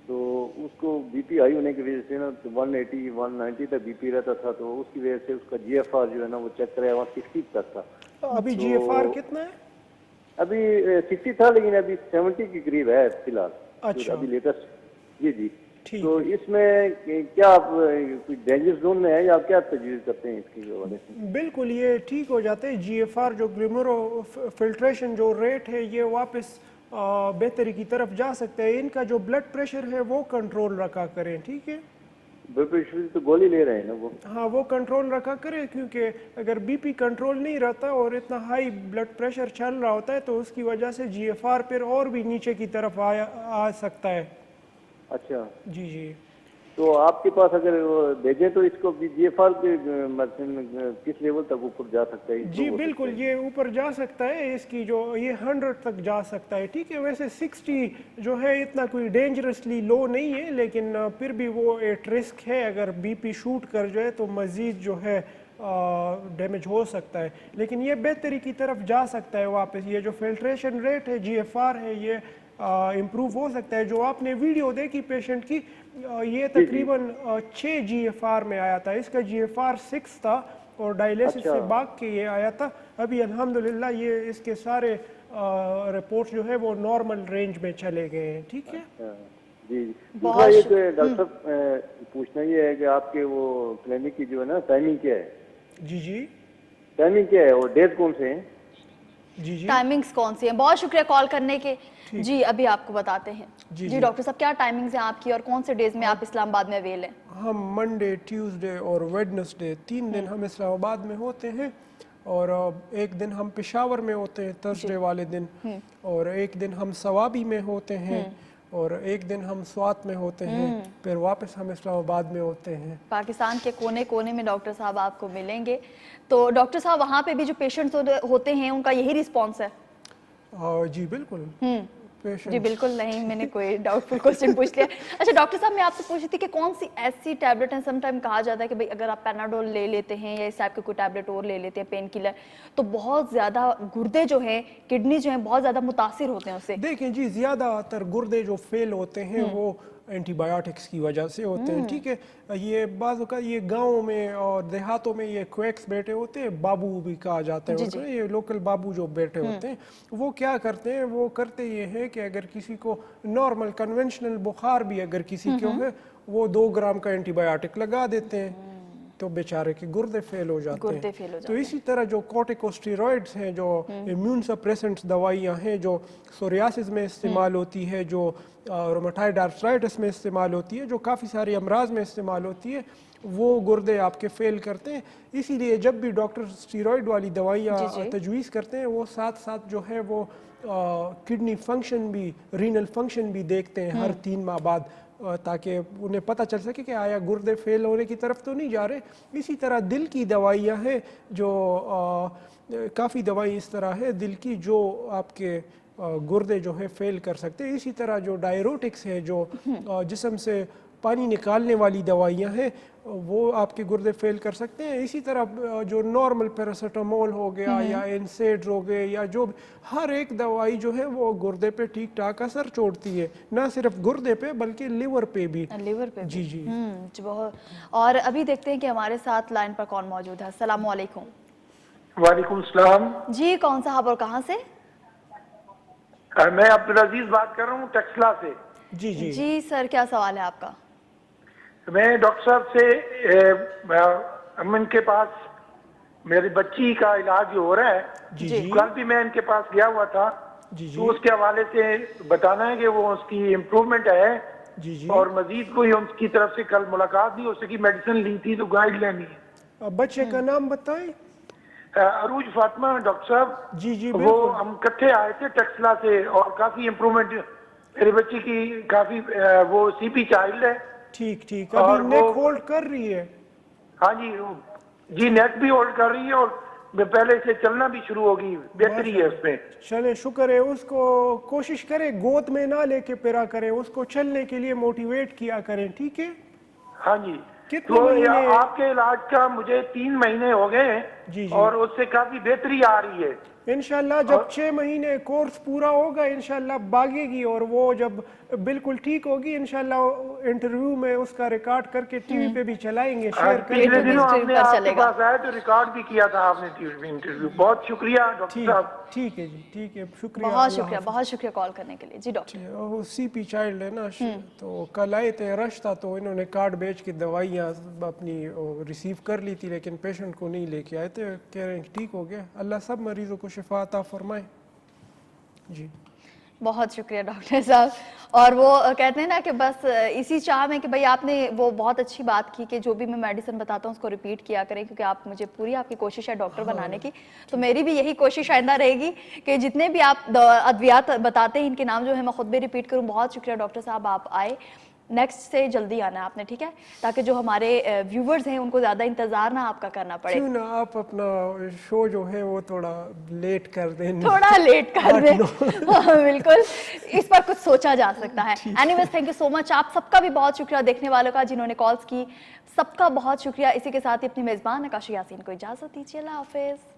تو اس کو بی پی ہائی ہونے کی وجہ سے نا 180 190 تک بی پی رہتا تھا, تو اس کی وجہ سے اس کا جی ایف آر جو ہے نا وہ چیک کرایا 160 تک تھا. ابھی جی ایف آر کتنا ہے؟ ابھی 60 تھا لیکن ابھی 70 کے قریب ہے فی الحال. اچھا ابھی لیٹسٹ. جی جی. ٹھیک. تو اس میں کیا آپ کوئی ڈینجر زون میں ہے یا آپ کیا تجویز کرتے ہیں اس کی وجہ سے؟ بالکل یہ ٹھیک ہو جاتے ہیں. جی ایف آر جو گلیمرو فلٹریشن جو ریٹ ہے یہ واپس بہتری کی طرف جا سکتا ہے. ان کا جو بلڈ پریشر ہے وہ کنٹرول رکھا کریں. ٹھیک ہے, بلڈ پریشر تو گولی لے رہے ہیں نا وہ. ہاں وہ کنٹرول رکھا کرے, کیونکہ اگر بی پی کنٹرول نہیں رہتا اور اتنا ہائی بلڈ پریشر چل رہا ہوتا ہے تو اس کی وجہ سے جی ایف آر پھر اور بھی نیچے کی طرف آ سکتا ہے. اچھا. جی جی. تو آپ کے پاس اگر بھیجیں تو اس کو جی ایف آر کے کس لیول تک اوپر جا سکتا ہے؟ جی بالکل یہ اوپر جا سکتا ہے. اس کی جو یہ 100 تک جا سکتا ہے. ٹھیک ہے, ویسے 60 جو ہے اتنا کوئی ڈینجرسلی لو نہیں ہے, لیکن پھر بھی وہ ایٹ رسک ہے. اگر بی پی شوٹ کر جائے تو مزید جو ہے ڈیمیج ہو سکتا ہے, لیکن یہ بہتری کی طرف جا سکتا ہے واپس. یہ جو فلٹریشن ریٹ ہے جی ایف آر ہے یہ امپروو ہو سکتا ہے. جو آپ نے ویڈیو دیکھی پیشنٹ کی یہ تقریباً 6 جی ایف آر میں آیا تھا. اس کا جی ایف آر 6 تھا اور ڈائلیسس سے بھاگ کے یہ آیا تھا. ابھی الحمدللہ یہ اس کے سارے رپورٹ جو ہے وہ نارمل رینج میں چلے گئے ہیں. ٹھیک ہے. جی. دوسرا یہ کہ ڈاکٹر صاحب پوچھنا یہ ہے کہ آپ کے وہ کلینک کی جو ہے نا ٹائمنگ کیا ہے؟ جی جی. ٹائمنگ کیا ہے اور ڈیٹ کون سے ہیں؟ جی جی. ٹائمنگز کون سی ہیں؟ بہت شکریہ کال کرنے کے. جی ابھی آپ کو بتاتے ہیں. جی ڈاکٹر صاحب کیا ٹائمنگز ہیں آپ کی اور کون سے ڈیز میں آپ اسلام آباد میں اویل ہیں؟ ہم منڈے, ٹیوزڈے اور ویڈنسڈے 3 دن ہم اسلام آباد میں ہوتے ہیں, اور ایک دن ہم پشاور میں ہوتے ہیں تھرسڈے والے دن, اور ایک دن ہم ثوابی میں ہوتے ہیں, اور ایک دن ہم سوات میں ہوتے ہیں, پھر واپس ہم اسلام آباد میں ہوتے ہیں. پاکستان کے کونے کونے میں ڈاکٹر صاحب آپ کو ملیں گے. تو ڈاکٹر صاحب وہاں پہ بھی جو پیشنٹس ہوتے ہیں ان کا یہی رسپانس ہے؟ جی بالکل. جی بالکل نہیں, میں نے کوئی ڈاؤٹ فل کوسچن پوچھ لیا. اچھا ڈاکٹر صاحب میں آپ سے پوچھ رہی تھی کہ کون سی ایسی ٹیبلٹ ہیں, سم ٹائم کہا جاتا ہے کہ بھائی اگر آپ پیناڈول لے لیتے ہیں یا اس ٹائپ کے کوئی ٹیبلٹ اور لے لیتے ہیں پین کلر تو بہت زیادہ گردے جو ہیں, کڈنی جو ہیں بہت زیادہ متاثر ہوتے ہیں اس سے. دیکھیں جی زیادہ تر گردے جو فیل ہوتے ہیں وہ اینٹی بایوٹکس کی وجہ سے ہوتے ہیں. ٹھیک ہے, یہ بعض اوقات یہ گاؤں میں اور دیہاتوں میں یہ کویکس بیٹھے ہوتے ہیں, بابو بھی کہا جاتا ہے, یہ لوکل بابو جو بیٹھے ہوتے ہیں وہ کیا کرتے ہیں, وہ کرتے یہ ہے کہ اگر کسی کو نارمل کنونشنل بخار بھی اگر کسی کو ہے وہ 2 گرام کا اینٹی بایوٹک لگا دیتے ہیں تو بیچارے کے گردے فیل ہو جاتے ہیں. تو اسی طرح جو کورٹیکوسٹیرائڈز ہیں, جو امیون سپریسنٹس دوائیاں ہیں جو سوریاسس میں استعمال ہوتی ہے, جو رومیٹائڈ آرتھرائٹس میں استعمال ہوتی ہے, جو کافی سارے امراض میں استعمال ہوتی ہے, وہ گردے آپ کے فیل کرتے ہیں. اسی لیے جب بھی ڈاکٹر اسٹیرائڈ والی دوائیاں تجویز کرتے ہیں وہ ساتھ ساتھ جو ہے وہ کڈنی فنکشن بھی, رینل فنکشن بھی دیکھتے ہیں ہر 3 ماہ بعد, تاکہ انہیں پتہ چل سکے کہ آیا گردے فیل ہونے کی طرف تو نہیں جا رہے. اسی طرح دل کی دوائیاں ہیں, جو کافی دوائی اس طرح ہے دل کی جو آپ کے گردے جو ہے فیل کر سکتے ہیں. اسی طرح جو ڈائروٹکس ہے, جو جسم سے پانی نکالنے والی دوائیاں ہیں, وہ آپ کے گردے فیل کر سکتے ہیں. اسی طرح جو نارمل پیراسیٹامول ہو گیا یا انسیڈز ہو گئے, یا جو ہر ایک دوائی جو ہے وہ گردے پہ ٹھیک ٹھاک اثر چھوڑتی ہے, نہ صرف گردے پہ بلکہ لیور پہ بھی. جی جی. بہت. اور ابھی دیکھتے ہیں کہ ہمارے ساتھ لائن پر کون موجود ہے. السلام علیکم. وعلیکم السلام. جی کون صاحب اور کہاں سے؟ میں عبدالعزیز بات کر رہا ہوں ٹیکسلا سے. جی جی. جی سر کیا سوال ہے آپ کا؟ میں ڈاکٹر صاحب سے ان کے پاس میری بچی کا علاج ہو رہا ہے. جی. کل بھی میں ان کے پاس گیا ہوا تھا, تو اس کے حوالے سے بتانا ہے کہ وہ اس کی امپروومنٹ ہے. جی جی. اور مزید کوئی ان کی طرف سے کل ملاقات نہیں ہو سکی, میڈیسن لی تھی تو گائیڈ لینی ہے. بچے کا نام بتائیں. عروج فاطمہ ڈاکٹر صاحب. جی جی وہ ہم اکٹھے آئے تھے ٹیکسلا سے, اور کافی امپروومنٹ میری بچی کی کافی, وہ سی پی چائلڈ ہے. ٹھیک ٹھیک. ابھی نیک ہولڈ کر رہی ہے؟ ہاں جی جی نیک بھی ہولڈ کر رہی ہے, اور پہلے سے چلنا بھی شروع ہوگی, بہتری ہے اس میں. چلے شکر ہے. اس کو کوشش کرے گود میں نہ لے کے پھرا کریں, اس کو چلنے کے لیے موٹیویٹ کیا کریں. ٹھیک ہے. ہاں جی. تو آپ کے علاج کا مجھے 3 مہینے ہو گئے ہیں, اور اس سے کافی بہتری آ رہی ہے. इंशाल्लाह जब 6 महीने कोर्स पूरा होगा इंशाल्लाह भागेगी, और वो जब बिल्कुल ठीक होगी इंशाल्लाह इंटरव्यू में उसका रिकॉर्ड करके टीवी पे भी चलाएंगे, शेयर पिछले करेंगे। दिनों स्क्रीन आपने पर आपके चलेगा। पास आया तो रिकॉर्ड भी किया था आपने टीवी इंटरव्यू। बहुत शुक्रिया डॉक्टर साहब। ठीक है जी, ठीक है, शुक्रिया। बहुत शुक्रिया कॉल करने के लिए जी डॉक्टर। वो सीपी चाइल्ड है ना, तो कल आए थे, रश था, तो इन्होंने कार्ड बेच के दवाइयाँ अपनी रिसीव कर ली थी, लेकिन पेशेंट को नहीं लेके आए थे। कह रहे हैं ठीक हो गया, अल्लाह सब मरीजों को शिफा अता फरमाए जी। बहुत शुक्रिया डॉक्टर साहब। और वो कहते हैं ना कि बस इसी चाह में कि भाई आपने वो बहुत अच्छी बात की कि जो भी मैं मेडिसिन बताता हूँ उसको रिपीट किया करें, क्योंकि आप मुझे पूरी आपकी कोशिश है डॉक्टर बनाने की। तो मेरी भी यही कोशिश आइंदा रहेगी कि जितने भी आप अद्वियात बताते हैं इनके नाम जो है मैं खुद भी रिपीट करूँ। बहुत शुक्रिया डॉक्टर साहब, आप आए। नेक्स्ट से जल्दी आना है आपने, ठीक है, ताकि जो हमारे व्यूवर्स हैं उनको ज़्यादा इंतज़ार ना आपका करना पड़े। क्यों ना आप अपना शो जो है वो थोड़ा लेट कर दें, थोड़ा लेट कर दें। हाँ, बिल्कुल, इस पर कुछ सोचा जा सकता है। Anyways thank you so much, आप सबका भी बहुत शुक्रिया देखने वालों का जिन्होंने कॉल्स की, सबका बहुत शुक्रिया। इसी के साथ ही अपनी मेज़बान आकाश यासीन को इजाज़त दीजिए, अल्लाह हाफिज़।